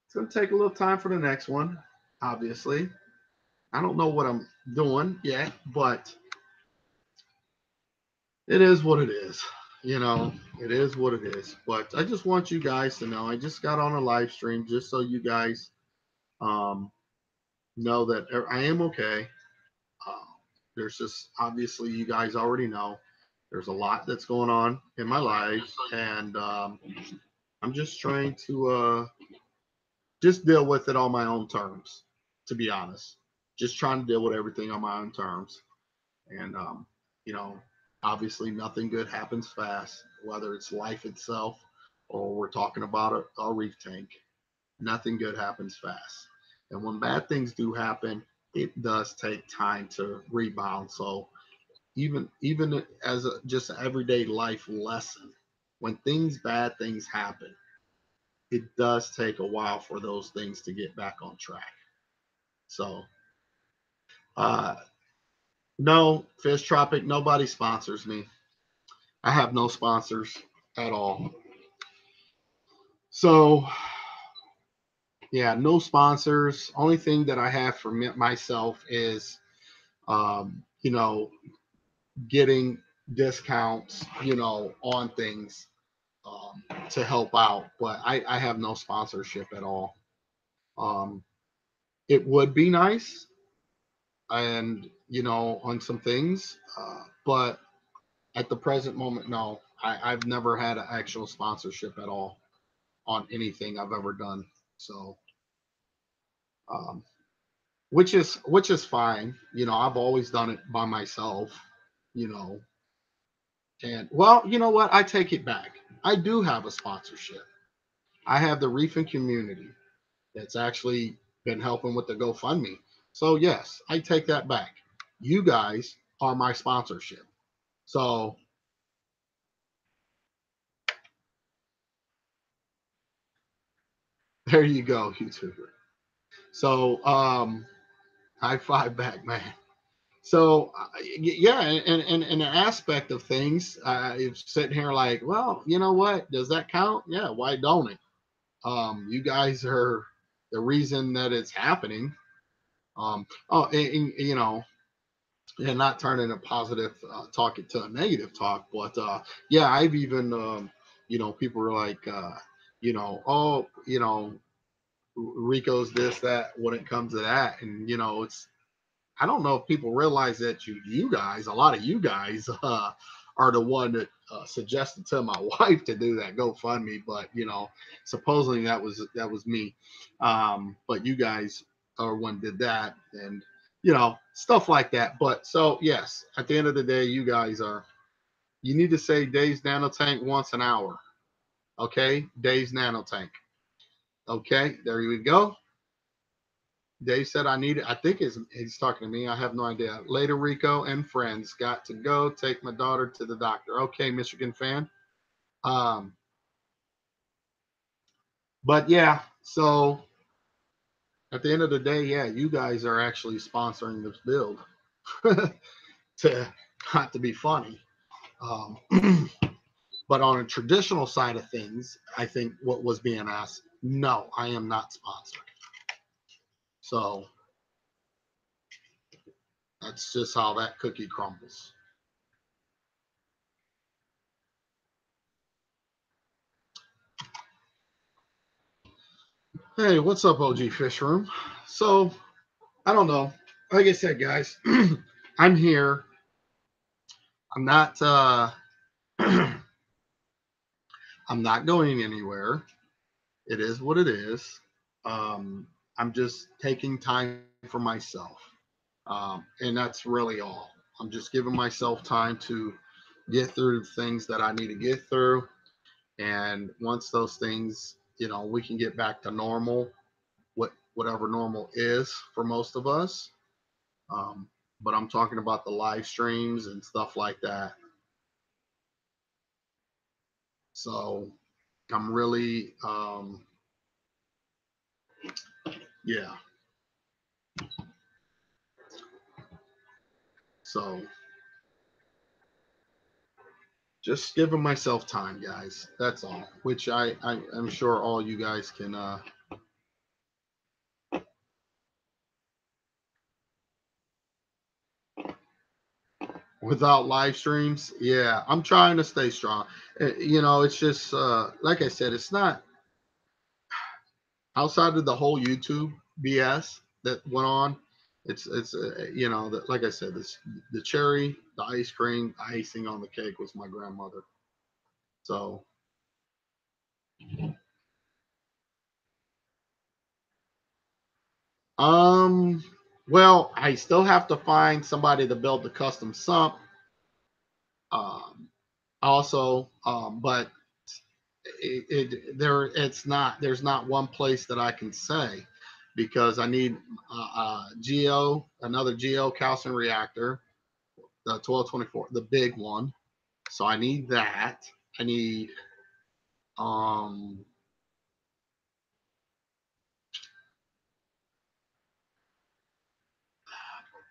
it's going to take a little time for the next one, obviously. I don't know what I'm doing yet, but it is what it is. It is what it is. But I just want you guys to know I just got on a live stream just so you guys um, know that I am okay. Uh, there's just obviously you guys already know there's a lot that's going on in my life, and I'm just trying to just deal with it on my own terms. To be honest, just trying to deal with everything on my own terms, and you know, obviously nothing good happens fast, whether it's life itself or we're talking about a reef tank. Nothing good happens fast. And when bad things do happen, it does take time to rebound. So even as just an everyday life lesson, when bad things happen, it does take a while for those things to get back on track. So uh no, Fish Tropic, nobody sponsors me. I have no sponsors at all. So yeah, no sponsors. Only thing that I have for myself is you know, getting discounts, on things to help out. But I have no sponsorship at all. Um, it would be nice, and on some things, but at the present moment, no. I've never had an actual sponsorship at all on anything I've ever done. So, um, which is fine. I've always done it by myself. You know, and well, you know what? I take it back. I do have a sponsorship. I have the Reef and community that's actually been helping with the GoFundMe. So yes, I take that back. You guys are my sponsorship. So there you go, YouTuber. So high five back, man. So yeah, and an aspect of things, it's sitting here like, well, you know what? Does that count? Yeah, why don't it? You guys are the reason that it's happening. And not turning a positive talk into a negative talk, but yeah, I've even, people are like, oh, Rico's this, that, when it comes to that. And, I don't know if people realize that you guys, a lot of you guys, are the one that suggested to my wife to do that GoFundMe, but supposedly that was me. But you guys are one did that, and stuff like that. But so yes, at the end of the day, you guys are. You need to say Dave's Nanotank once an hour. Okay, Dave's Nanotank. Okay, there you go. Dave said I need it. I think he's talking to me. I have no idea. Later, Rico and friends. Got to go take my daughter to the doctor. Okay, Michigan fan. Um, but yeah, so at the end of the day, yeah, you guys are actually sponsoring this build. To not to be funny. Um, but on a traditional side of things, I think what was being asked, no, I am not sponsored. So that's just how that cookie crumbles. Hey, what's up, OG Fish Room? So, I don't know. Like I said, guys, I'm here. I'm not I'm not going anywhere. It is what it is. I'm just taking time for myself. And that's really all. I'm just giving myself time to get through things that I need to get through. And once those things, we can get back to normal, whatever normal is for most of us. Um, but I'm talking about the live streams and stuff like that. So I'm really, yeah. So just giving myself time, guys. That's all. Which I'm sure all you guys can. Without live streams, yeah, I'm trying to stay strong. It's just like I said, it's not outside of the whole YouTube BS that went on. It's like I said, this the cherry, the ice cream, the icing on the cake was my grandmother. So um, well, I still have to find somebody to build the custom sump. Um, also, but there's not one place that I can say because I need another geo calcium reactor, the 1224, the big one. So I need that. I need um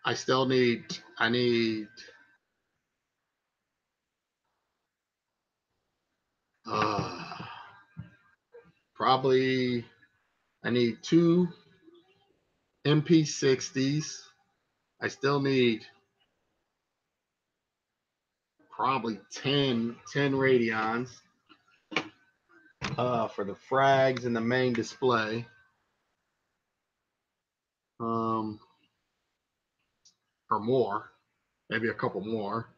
I need uh probably I need two MP60s. I still need probably 10 radions for the frags and the main display. Um, or more, maybe a couple more.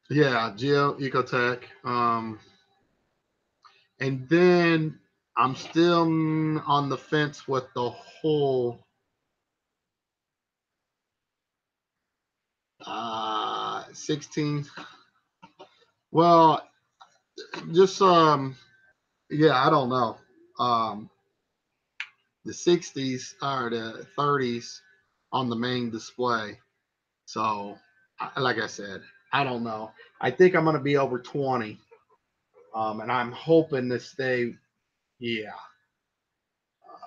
Yeah, Geo Ecotech. And then I'm still on the fence with the whole 16. Well, just yeah, I don't know. Um, the 60s or the 30s on the main display. So, like I said, I don't know. I think I'm going to be over 20. And I'm hoping to stay, yeah.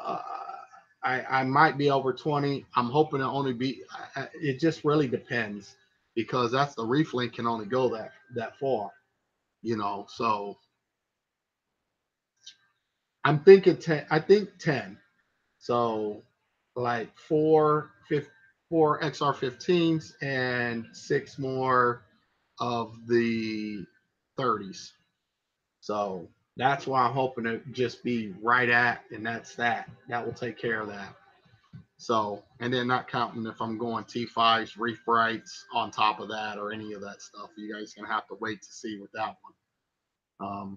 Uh, I might be over 20. I'm hoping to only be, it just really depends because that's the reef link can only go that far, So I'm thinking 10, I think 10. So like four XR15s and six more of the 30s. So That's why I'm hoping to just be right at, and that's that. That will take care of that. So, and then not counting if I'm going T5s, reef brights on top of that or any of that stuff. You guys gonna have to wait to see with that one.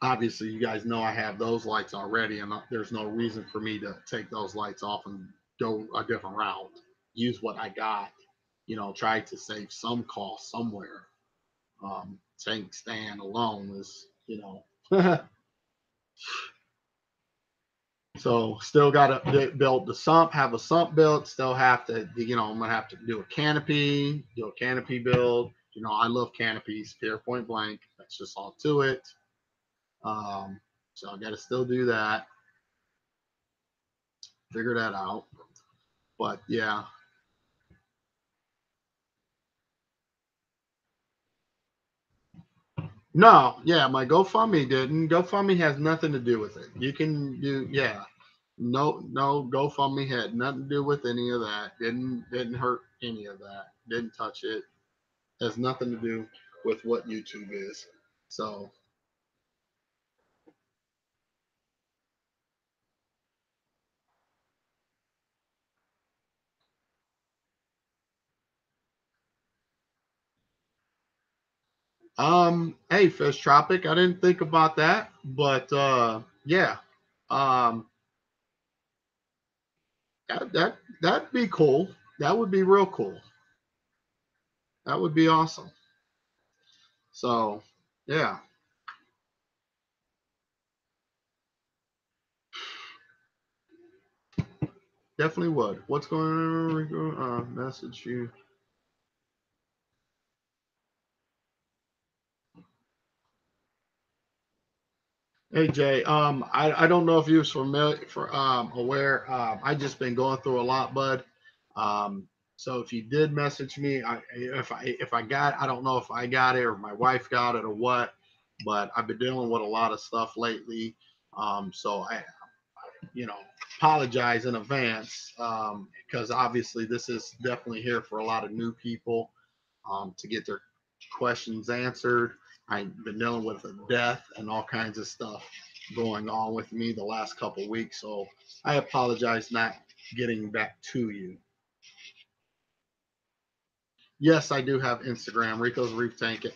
Obviously, you guys know I have those lights already, and there's no reason for me to take those lights off and go a different route. Use what I got, try to save some cost somewhere. Tank stand alone is, so still got to build the sump, have a sump built, still have to, I'm going to have to do a canopy build. I love canopies, point blank. That's just all to it. So I got to still do that, figure that out. But yeah. No, yeah, my GoFundMe didn't. GoFundMe has nothing to do with it. You can do, yeah. No, GoFundMe had nothing to do with any of that. Didn't hurt any of that. Didn't touch it. Has nothing to do with what YouTube is. So, hey, Fish Tropic, I didn't think about that, but yeah, um, that'd be cool. That would be real cool. That would be awesome. So, yeah, definitely would. What's going on, Rico? Message you. Hey Jay, I don't know if you was familiar for aware. I just been going through a lot, bud. So if you did message me, if I got, I don't know if I got it or my wife got it or what, but I've been dealing with a lot of stuff lately. So I you know apologize in advance, because obviously this is definitely here for a lot of new people, to get their questions answered. I've been dealing with a death and all kinds of stuff going on with me the last couple of weeks, so I apologize not getting back to you. Yes, I do have Instagram, Rico's Reef Tank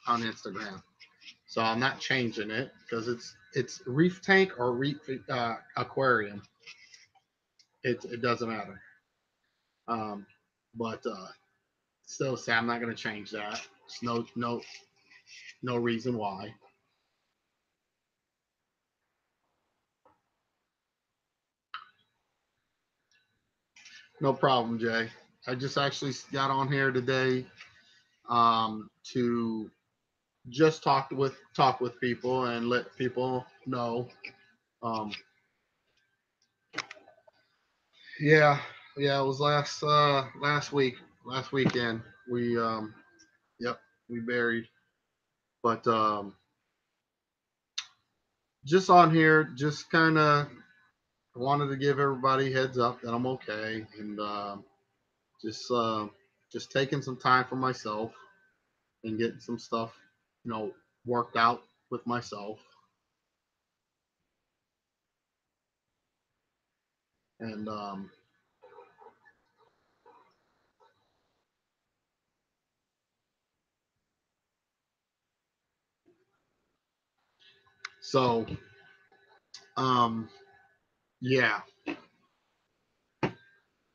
on Instagram. So I'm not changing it because it's Reef Tank or Reef Aquarium. It doesn't matter. Um, but still say I'm not going to change that. There's no reason why. No problem, Jay. I just actually got on here today, to just talk with people and let people know. Um, yeah, yeah, it was last week, last weekend. We yep, we buried. But just on here, just kind of wanted to give everybody heads up that I'm okay, and just uh, just taking some time for myself and getting some stuff, you know, worked out with myself. And so, um, yeah,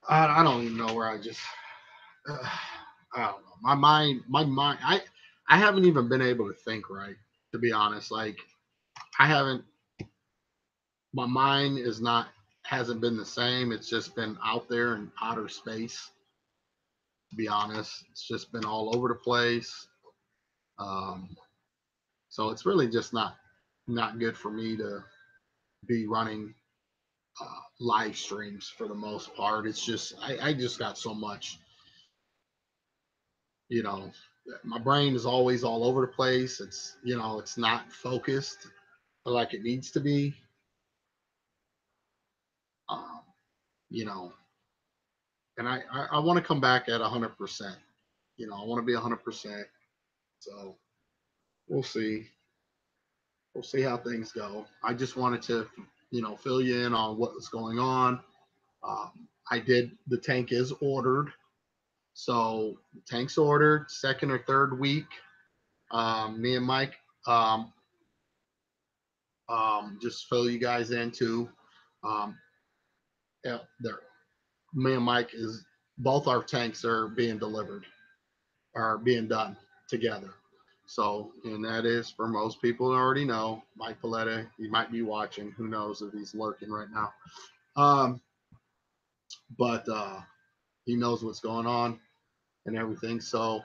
I don't even know where I just, I don't know. My mind, I haven't even been able to think right, to be honest. Like, I haven't, my mind is not, hasn't been the same. It's just been out there in outer space, to be honest. It's just been all over the place. Um, so it's really just not good for me to be running live streams for the most part. It's just I just got so much, you know. My brain is always all over the place. It's not focused like it needs to be. Um, you know, and I want to come back at 100%. I want to be 100%. So we'll see. We'll see how things go. I just wanted to, fill you in on what was going on. The tank is ordered. So tank's ordered, second or third week. Me and Mike um, just fill you guys into. Um, yeah, there. Me and Mike is both our tanks are being delivered, are being done together. So, and that is for most people who already know Mike Paletta. He might be watching. Who knows if he's lurking right now? Um, but he knows what's going on and everything. So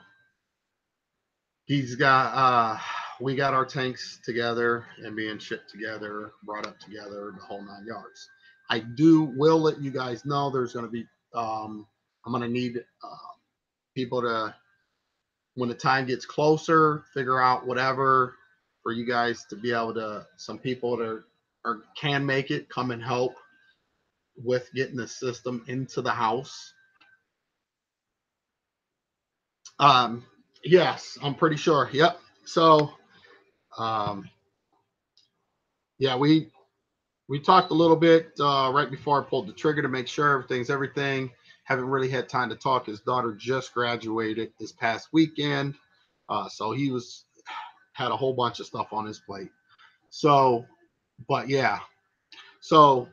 he's got we got our tanks together and being shipped together, brought up together, the whole 9 yards. I will let you guys know there's going to be I'm going to need people to, when the time gets closer, figure out whatever for you guys to be able to, some people that can make it, come and help with getting the system into the house. Yes, I'm pretty sure. Yep. So yeah, we talked a little bit right before I pulled the trigger to make sure everything's everything. Haven't really had time to talk. His daughter just graduated this past weekend, so he had a whole bunch of stuff on his plate. So, but yeah, so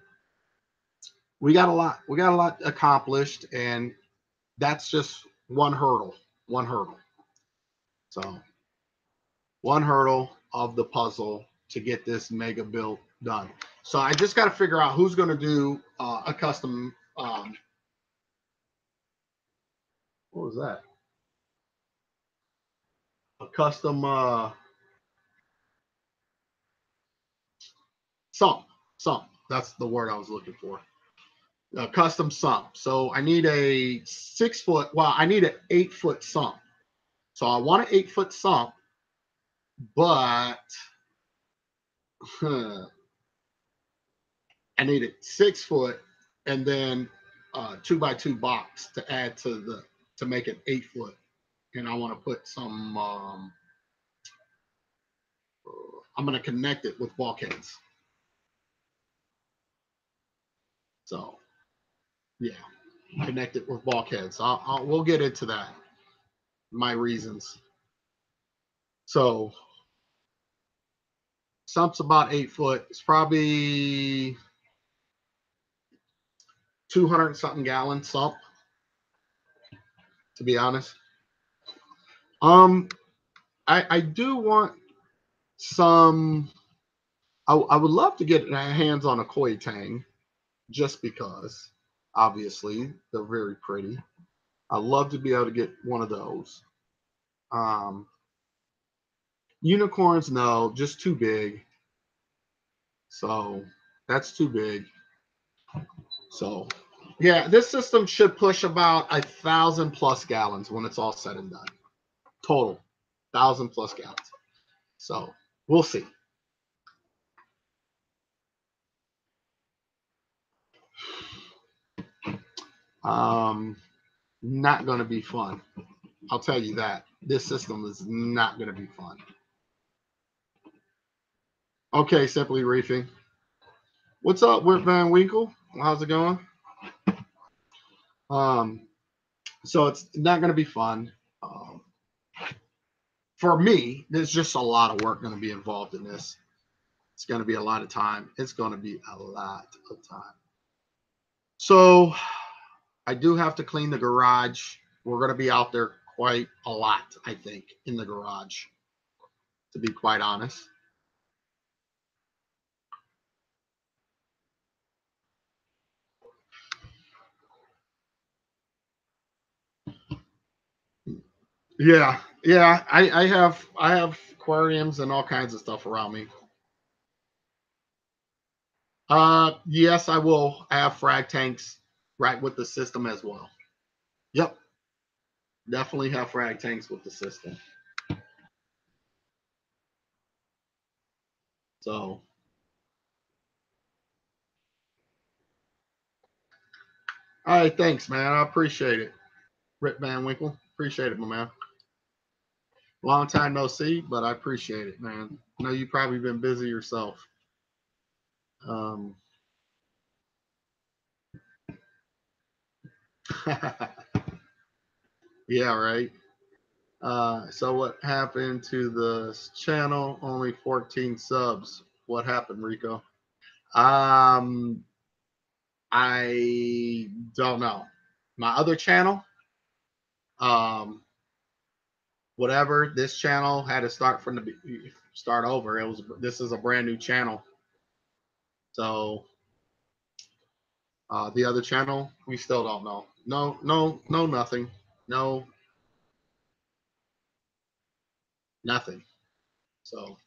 we got a lot accomplished, and that's just one hurdle. One hurdle. So one hurdle of the puzzle to get this mega build done. So I just got to figure out who's going to do a custom. What was that? A custom sump. Sump. That's the word I was looking for. A custom sump. So I need a 6 foot. Well, I need an 8 foot sump. So I want an 8 foot sump, but I need a 6 foot and then 2x2 box to add to make it 8 foot. And I want to put some. I'm going to connect it with bulkheads. So yeah, connect it with bulkheads. We'll get into that. My reasons. So sump's about 8 foot. It's probably 200 something gallon sump, to be honest. I do want some. I would love to get hands on a koi tang, just because. Obviously, they're very pretty. I'd love to be able to get one of those. Unicorns, no, just too big. So that's too big. So yeah, this system should push about 1,000+ gallons when it's all said and done. Total, 1,000+ gallons. So we'll see. Not going to be fun. I'll tell you that. This system is not going to be fun. Okay, Simply Reefing. What's up, Whit Van Winkle? How's it going? So it's not going to be fun. For me, there's just a lot of work going to be involved in this. It's going to be a lot of time. It's going to be a lot of time. So I do have to clean the garage. We're going to be out there quite a lot, I think, in the garage, to be quite honest. Yeah, yeah. I have aquariums and all kinds of stuff around me. Yes, I will have frag tanks right with the system as well. Yep, definitely have frag tanks with the system. So, all right, thanks, man. I appreciate it. Rip Van Winkle, appreciate it, my man. Long time no see, but I appreciate it, man. I know you've probably been busy yourself. Um, yeah, right. So what happened to the channel? Only 14 subs. What happened, Rico? Um, I don't know. My other channel, um, whatever. This channel had to start from the start over. It was this is a brand new channel. So the other channel, we still don't know. No, nothing. No, nothing. So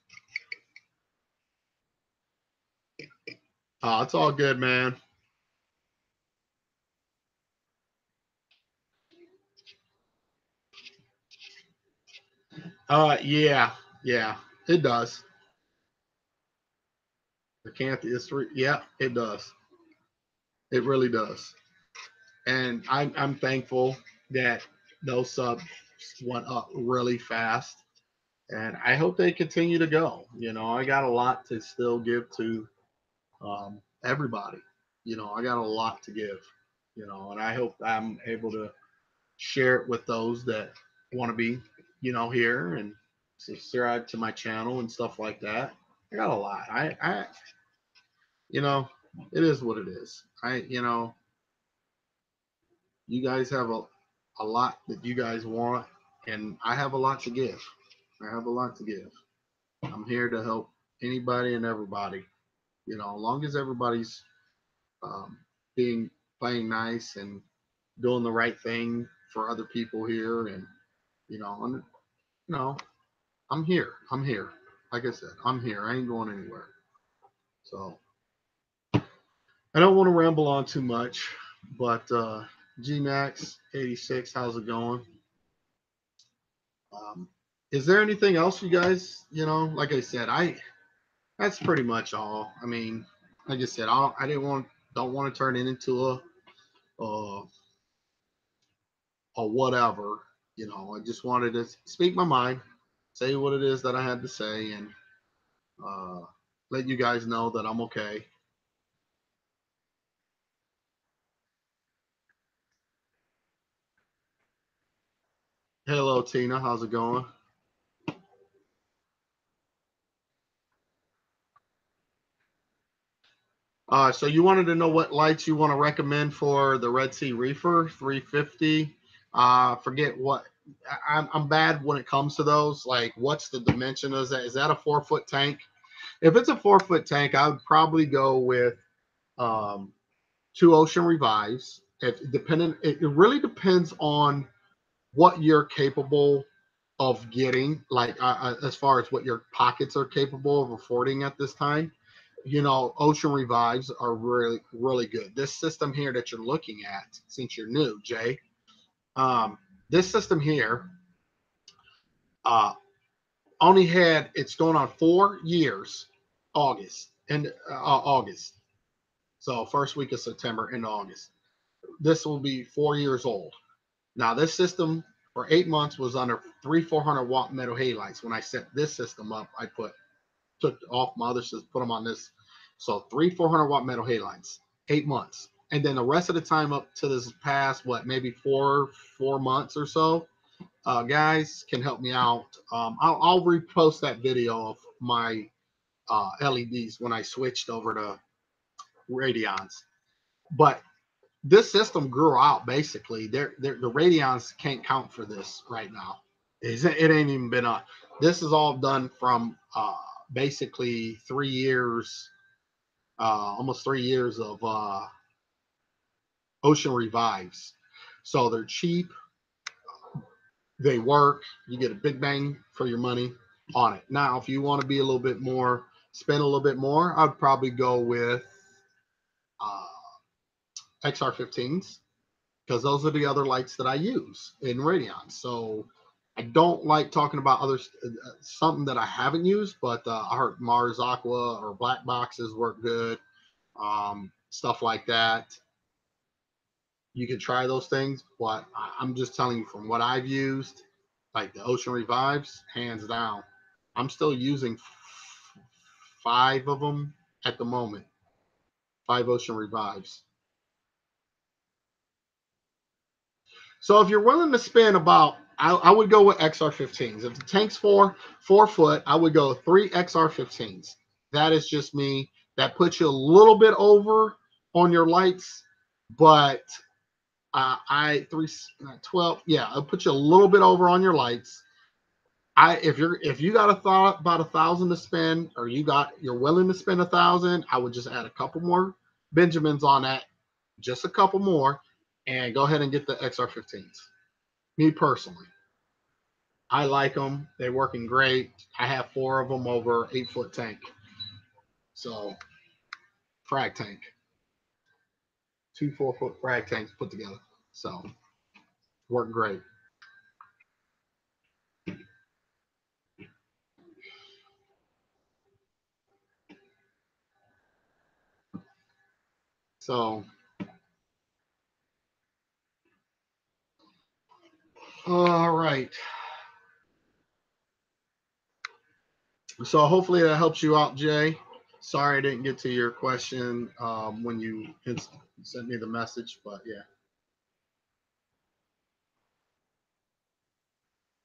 it's all good, man. Yeah, yeah, it does. The can't is yeah, it does. It really does. And I'm thankful that those subs went up really fast. And I hope they continue to go. You know, I got a lot to still give to everybody. You know, I got a lot to give. You know, and I hope I'm able to share it with those that want to be, you know, here and subscribe to my channel and stuff like that. I got a lot. You know, it is what it is. You know, you guys have a lot that you guys want, and I have a lot to give. I have a lot to give. I'm here to help anybody and everybody. You know, as long as everybody's um, being playing nice and doing the right thing for other people here, and and you know, I'm here. I'm here. Like I said, I'm here. I ain't going anywhere. So I don't want to ramble on too much, but GMAX 86, how's it going? Um, is there anything else you guys, like I said, that's pretty much all. I mean, like I said, I didn't want, don't want to turn it into a, a whatever. You know, I just wanted to speak my mind, say what it is that I had to say, and uh, let you guys know that I'm okay. Hello, Tina. How's it going? So you wanted to know what lights you want to recommend for the Red Sea Reefer 350. Forget what I'm bad when it comes to those. Like, what's the dimension of that? Is that a 4 foot tank? If it's a 4 foot tank, I would probably go with um, two Ocean Revives. It really depends on what you're capable of getting, like as far as what your pockets are capable of affording at this time. You know, Ocean Revives are really, really good. This system here that you're looking at, since you're new, Jay, um, this system here uh, only had, it's going on 4 years, August. So first week of September into August. This will be 4 years old. Now, this system for 8 months was under 400 watt metal halides. When I set this system up, I took off my other system, put them on this. So 400 watt metal halides, 8 months. And then the rest of the time up to this past, what, maybe four months or so, guys can help me out. I'll repost that video of my LEDs when I switched over to Radions. But this system grew out basically. The Radions can't count for this right now. It ain't even been on. This is all done from basically 3 years, almost 3 years of Ocean Revives. So they're cheap, they work, you get a big bang for your money on it. Now, if you want to be a little bit more, spend a little bit more, I'd probably go with uh, XR15s because those are the other lights that I use in Radeon. So I don't like talking about others, something that I haven't used, but I heard Mars Aqua or black boxes work good, stuff like that. You can try those things, but I'm just telling you from what I've used, like the Ocean Revives, hands down. I'm still using 5 of them at the moment. 5 Ocean Revives. So if you're willing to spend about, I would go with XR15s. If the tank's 4 foot, I would go 3 XR15s. That is just me. That puts you a little bit over on your lights, but I 12, yeah, I'll put you a little bit over on your lights. If you got a thought about 1,000 to spend, or you're willing to spend 1,000, I would just add a couple more Benjamins on that, just a couple more, and go ahead and get the XR15s. Me personally, I like them. They're working great. I have 4 of them over 8-foot tank. So frag tank, 2 4-foot frag tanks put together. So work great. So all right. So hopefully that helps you out, Jay. Sorry I didn't get to your question when you sent me the message, but yeah.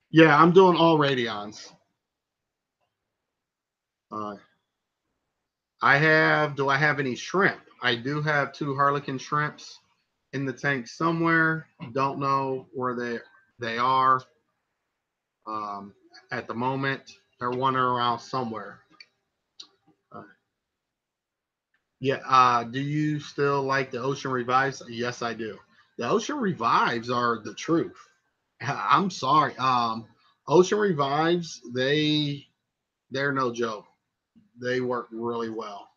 Yeah, I'm doing all radions. Uh, do I have any shrimp? I do have 2 Harlequin shrimps in the tank somewhere. Don't know where they are um, at the moment. They're wandering around somewhere. Uh, yeah. Do you still like the Ocean Revives? Yes, I do. The Ocean Revives are the truth. I'm sorry. Ocean Revives, they're no joke. They work really well.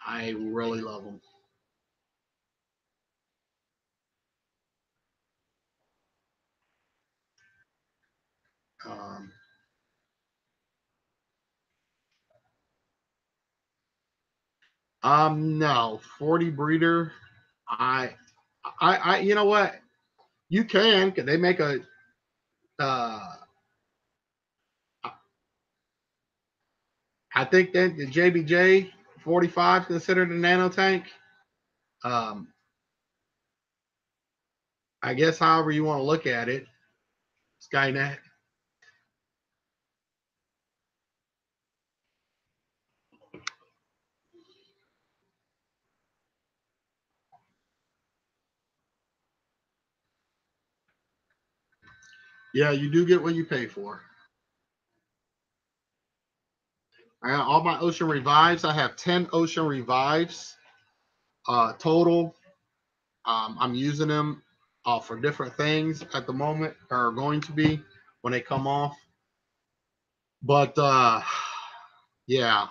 I really love them. Um, no, 40 breeder. I, you know what? You can. They make a. Uh, I think that the JBJ 45 considered a nano tank. Um, I guess however you want to look at it, Skynet. Yeah, you do get what you pay for. I got all my Ocean Revives. I have 10 Ocean Revives total. I'm using them for different things at the moment, or going to be when they come off. But yeah,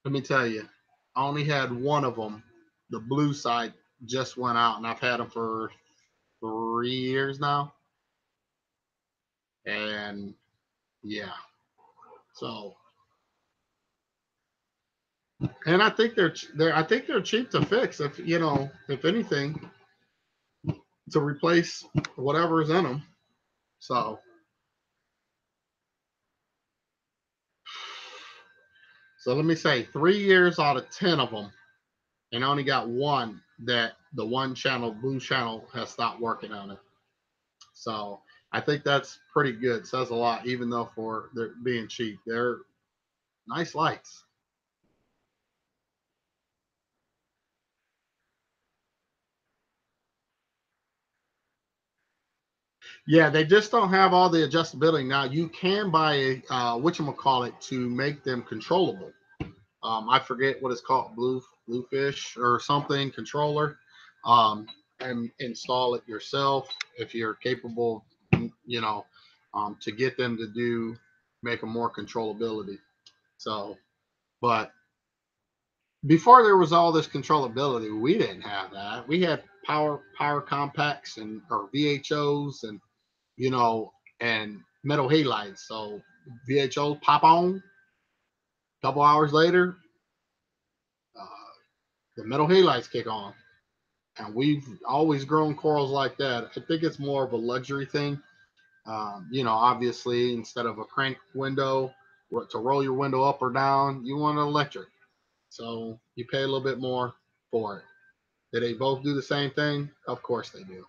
let me tell you, I only had one of them. The blue side just went out, and I've had them for 3 years now. And yeah, so and I think they're cheap to fix if if anything to replace whatever's in them. So let me say 3 years out of 10 of them, and I only got one that the one channel, blue channel, has stopped working on it. So I think that's pretty good. Says a lot, even though for they're being cheap. They're nice lights. Yeah, they just don't have all the adjustability. Now you can buy a whatchamacallit to make them controllable. I forget what it's called, bluefish or something controller, um, and install it yourself if you're capable, you know, to get them to make them more controllability. So, but before there was all this controllability, we didn't have that. We had power compacts and or VHOs and you know and metal halides. So VHOs pop on. A couple hours later, uh, the metal halides kick on. And we've always grown corals like that. I think it's more of a luxury thing. You know, obviously, instead of a crank window to roll your window up or down, you want an electric. So you pay a little bit more for it. Do they both do the same thing? Of course they do.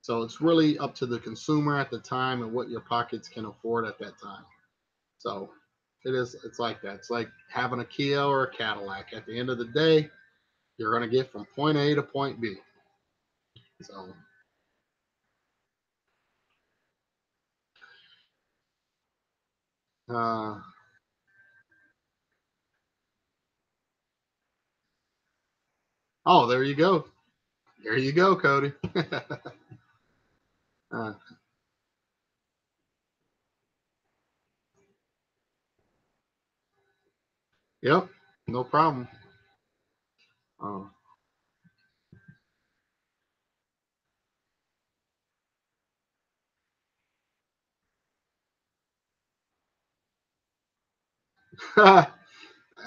So it's really up to the consumer at the time and what your pockets can afford at that time. So it's like that. It's like having a Kia or a Cadillac. At the end of the day, you're going to get from point A to point B. So, uh, oh, there you go. There you go, Cody. uh, yep, no problem. Uh,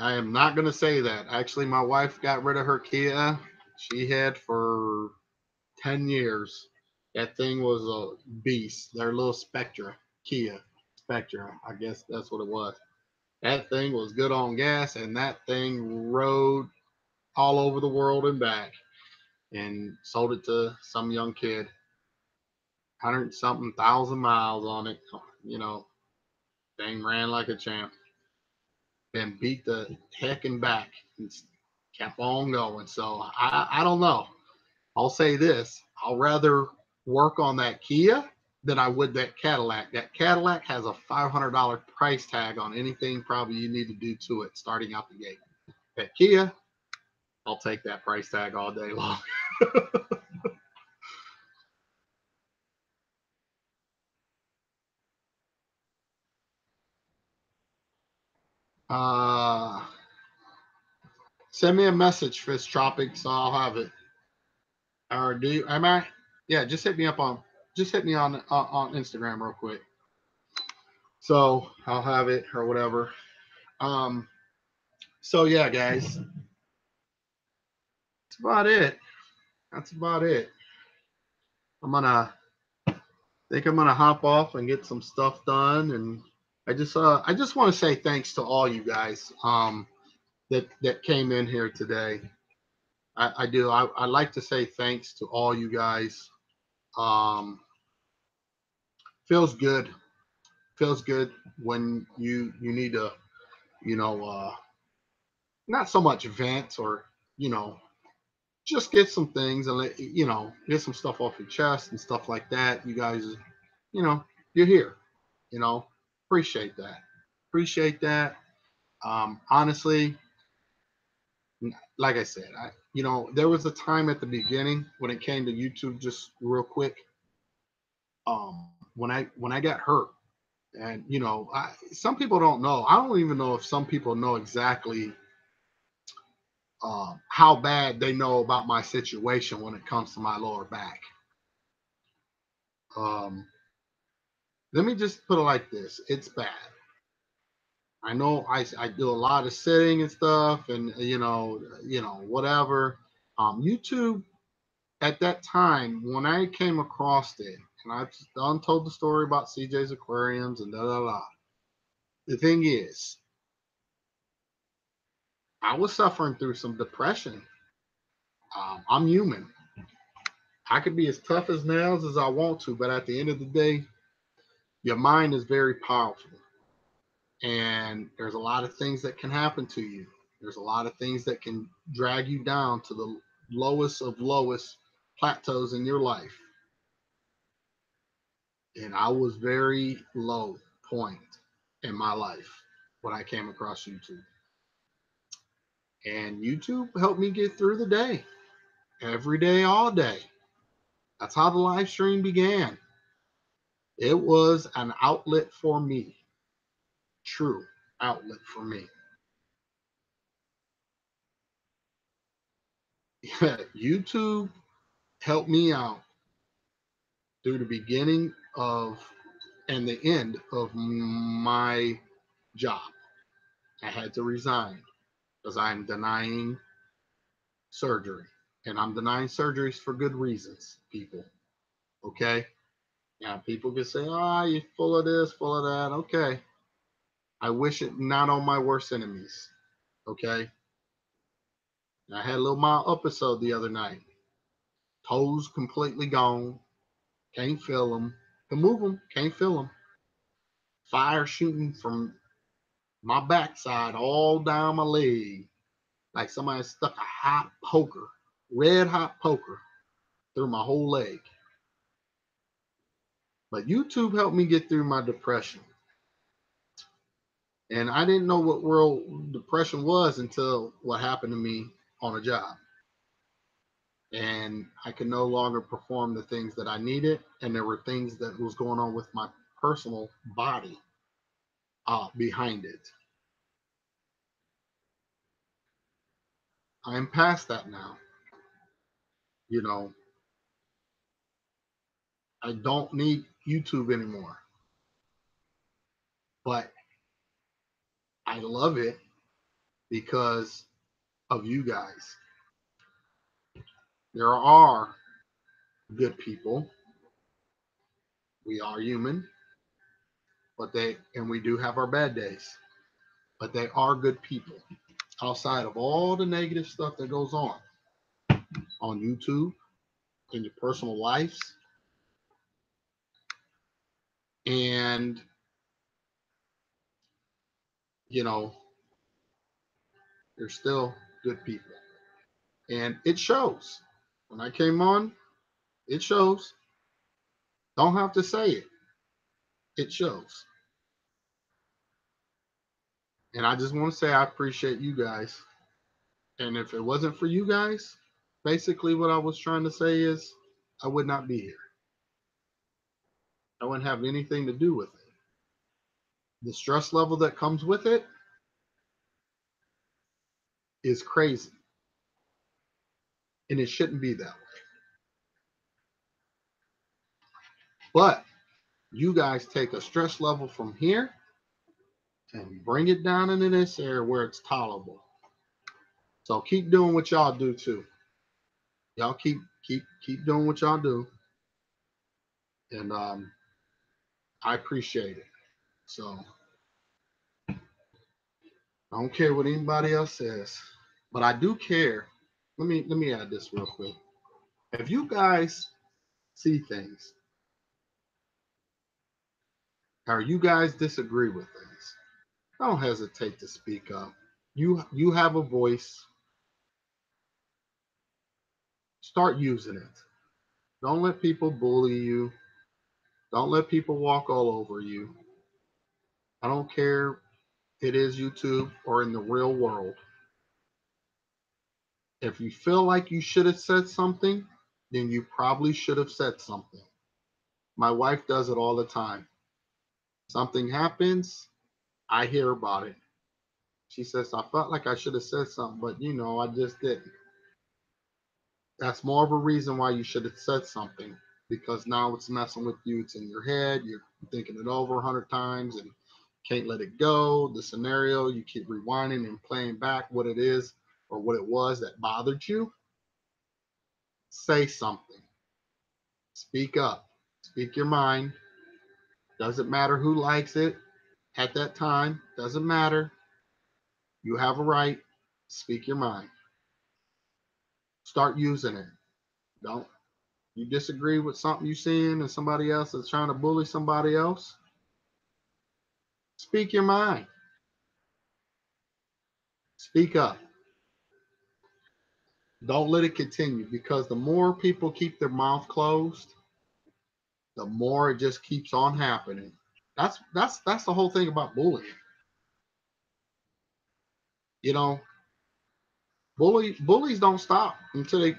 I am not going to say that. Actually, my wife got rid of her Kia she had for 10 years. That thing was a beast. Their little Spectra, Kia Spectra, I guess that's what it was. That thing was good on gas, and that thing rode all over the world and back. And sold it to some young kid. 100 something thousand miles on it. You know, thing ran like a champ. And beat the heck and back and kept on going. So I don't know. I'll say this: I'll rather work on that Kia than I would that Cadillac. That Cadillac has a $500 price tag on anything probably you need to do to it starting out the gate. That Kia, I'll take that price tag all day long. Uh, Send me a message, Fish Tropics. So I'll have it. Or do you? Am I? Yeah, just hit me up on. Just hit me on Instagram real quick. So I'll have it or whatever. Um. So yeah, guys, that's about it. That's about it. I'm gonna think I'm gonna hop off and get some stuff done, and I just want to say thanks to all you guys that came in here today. I do. I like to say thanks to all you guys. Um, Feels good. Feels good when you need to, you know, not so much vent or you know just get some things and get some stuff off your chest and stuff like that. You guys, you know, you're here. You know, appreciate that. Appreciate that. Honestly, like I said, there was a time at the beginning when it came to YouTube. Just real quick, when I got hurt, and some people don't know. I don't even know if some people know exactly how bad they know about my situation when it comes to my lower back. Um, Let me just put it like this: it's bad. I know I do a lot of sitting and stuff, and whatever. YouTube at that time when I came across it, and I've done told the story about CJ's Aquariums and da da da. The thing is, I was suffering through some depression. I'm human. I could be as tough as nails as I want to, but at the end of the day, your mind is very powerful. And there's a lot of things that can happen to you. There's a lot of things that can drag you down to the lowest of lowest plateaus in your life. And I was very low point in my life when I came across YouTube. And YouTube helped me get through the day, every day, all day. That's how the live stream began. It was an outlet for me, true outlet for me. YouTube helped me out through the beginning of and the end of my job. I had to resign because I'm denying surgery. And I'm denying surgeries for good reasons, people. Okay? Now, people can say, oh, you're full of this, full of that. Okay. I wish it not on my worst enemies. Okay. I had a little mild episode the other night. Toes completely gone. Can't feel them. Can move them. Can't feel them. Fire shooting from my backside all down my leg. Like somebody stuck a hot poker, red hot poker, through my whole leg. But YouTube helped me get through my depression. And I didn't know what real depression was until what happened to me on a job. And I could no longer perform the things that I needed. And there were things that was going on with my personal body behind it. I'm past that now. You know, I don't need YouTube anymore. But I love it because of you guys. There are good people. We are human, and we do have our bad days, but they are good people outside of all the negative stuff that goes on YouTube, in your personal lives, and you know, they're still good people, and it shows. When I came on, it shows. Don't have to say it. It shows. And I just want to say I appreciate you guys. And if it wasn't for you guys, basically what I was trying to say is I would not be here. I wouldn't have anything to do with it. The stress level that comes with it is crazy. And it shouldn't be that way. But you guys take a stress level from here and bring it down into this area where it's tolerable. So keep doing what y'all do too. Y'all keep doing what y'all do. And I appreciate it. So I don't care what anybody else says, but I do care. Let me add this real quick. If you guys see things or you guys disagree with things, don't hesitate to speak up. You have a voice. Start using it. Don't let people bully you. Don't let people walk all over you. I don't care if it is YouTube or in the real world. If you feel like you should have said something, then you probably should have said something. My wife does it all the time. Something happens, I hear about it. She says, I felt like I should have said something, but I just didn't. That's more of a reason why you should have said something, because now it's messing with you. It's in your head. You're thinking it over 100 times and can't let it go. The scenario, you keep rewinding and playing back what it is or what it was that bothered you. Say something. Speak up. Speak your mind. Doesn't matter who likes it at that time. Doesn't matter. You have a right. Speak your mind. Start using it. Don't you disagree with something you seeing and somebody else is trying to bully somebody else? Speak your mind. Speak up. Don't let it continue, because the more people keep their mouth closed, the more it just keeps on happening. That's the whole thing about bullying. You know, bullies don't stop until they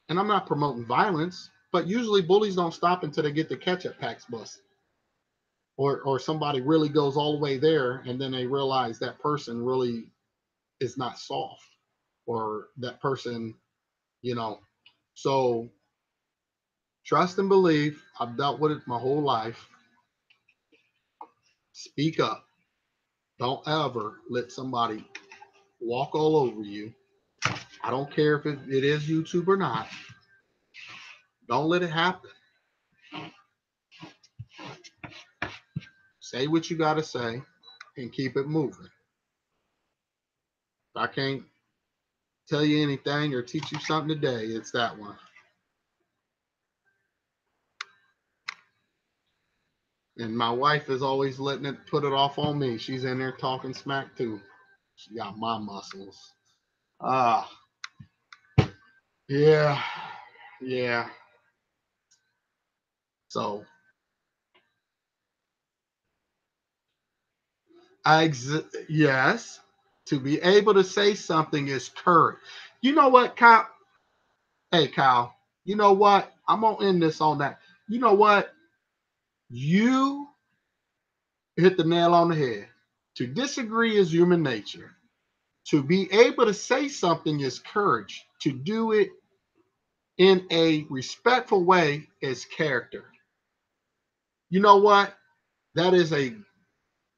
and I'm not promoting violence, but usually bullies don't stop until they get the ketchup packs busted. Or somebody really goes all the way there and then they realize that person really is not soft, or that person, you know. So trust and believe. I've dealt with it my whole life. Speak up. Don't ever let somebody walk all over you. I don't care if it is YouTube or not. Don't let it happen. Say what you got to say and keep it moving. If I can't tell you anything or teach you something today, it's that one. And my wife is always letting it put it off on me. She's in there talking smack too. She got my muscles. Ah, yeah, yeah. So yes, to be able to say something is courage. You know what, Kyle? Hey, Kyle. You know what? I'm gonna end this on that. You know what? You hit the nail on the head. To disagree is human nature. To be able to say something is courage. To do it in a respectful way is character. You know what? That is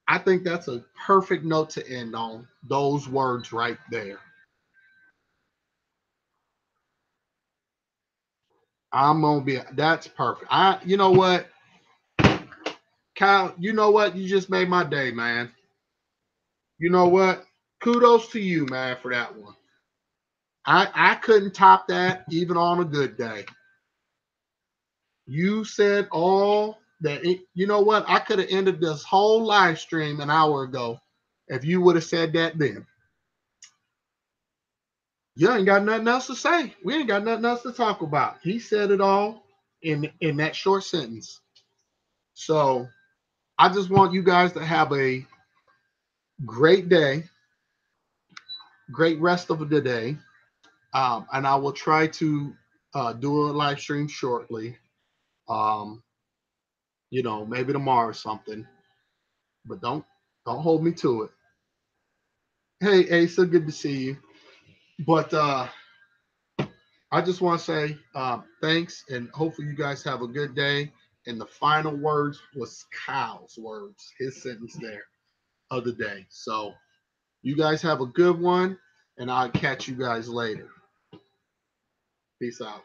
I think that's a perfect note to end on. Those words right there. That's perfect. You know what, Kyle, you know what? You just made my day, man. You know what? Kudos to you, man, for that one. I couldn't top that even on a good day. You said all that. You know what? I could have ended this whole live stream an hour ago if you would have said that then. You ain't got nothing else to say. We ain't got nothing else to talk about. He said it all in that short sentence. So I just want you guys to have a great day, great rest of the day. And I will try to do a live stream shortly. Um, maybe tomorrow or something. But don't hold me to it. Hey, Asa, good to see you. But I just want to say thanks, and hopefully you guys have a good day. And the final words was Kyle's words, his sentence there of the day. So you guys have a good one, and I'll catch you guys later. Peace out.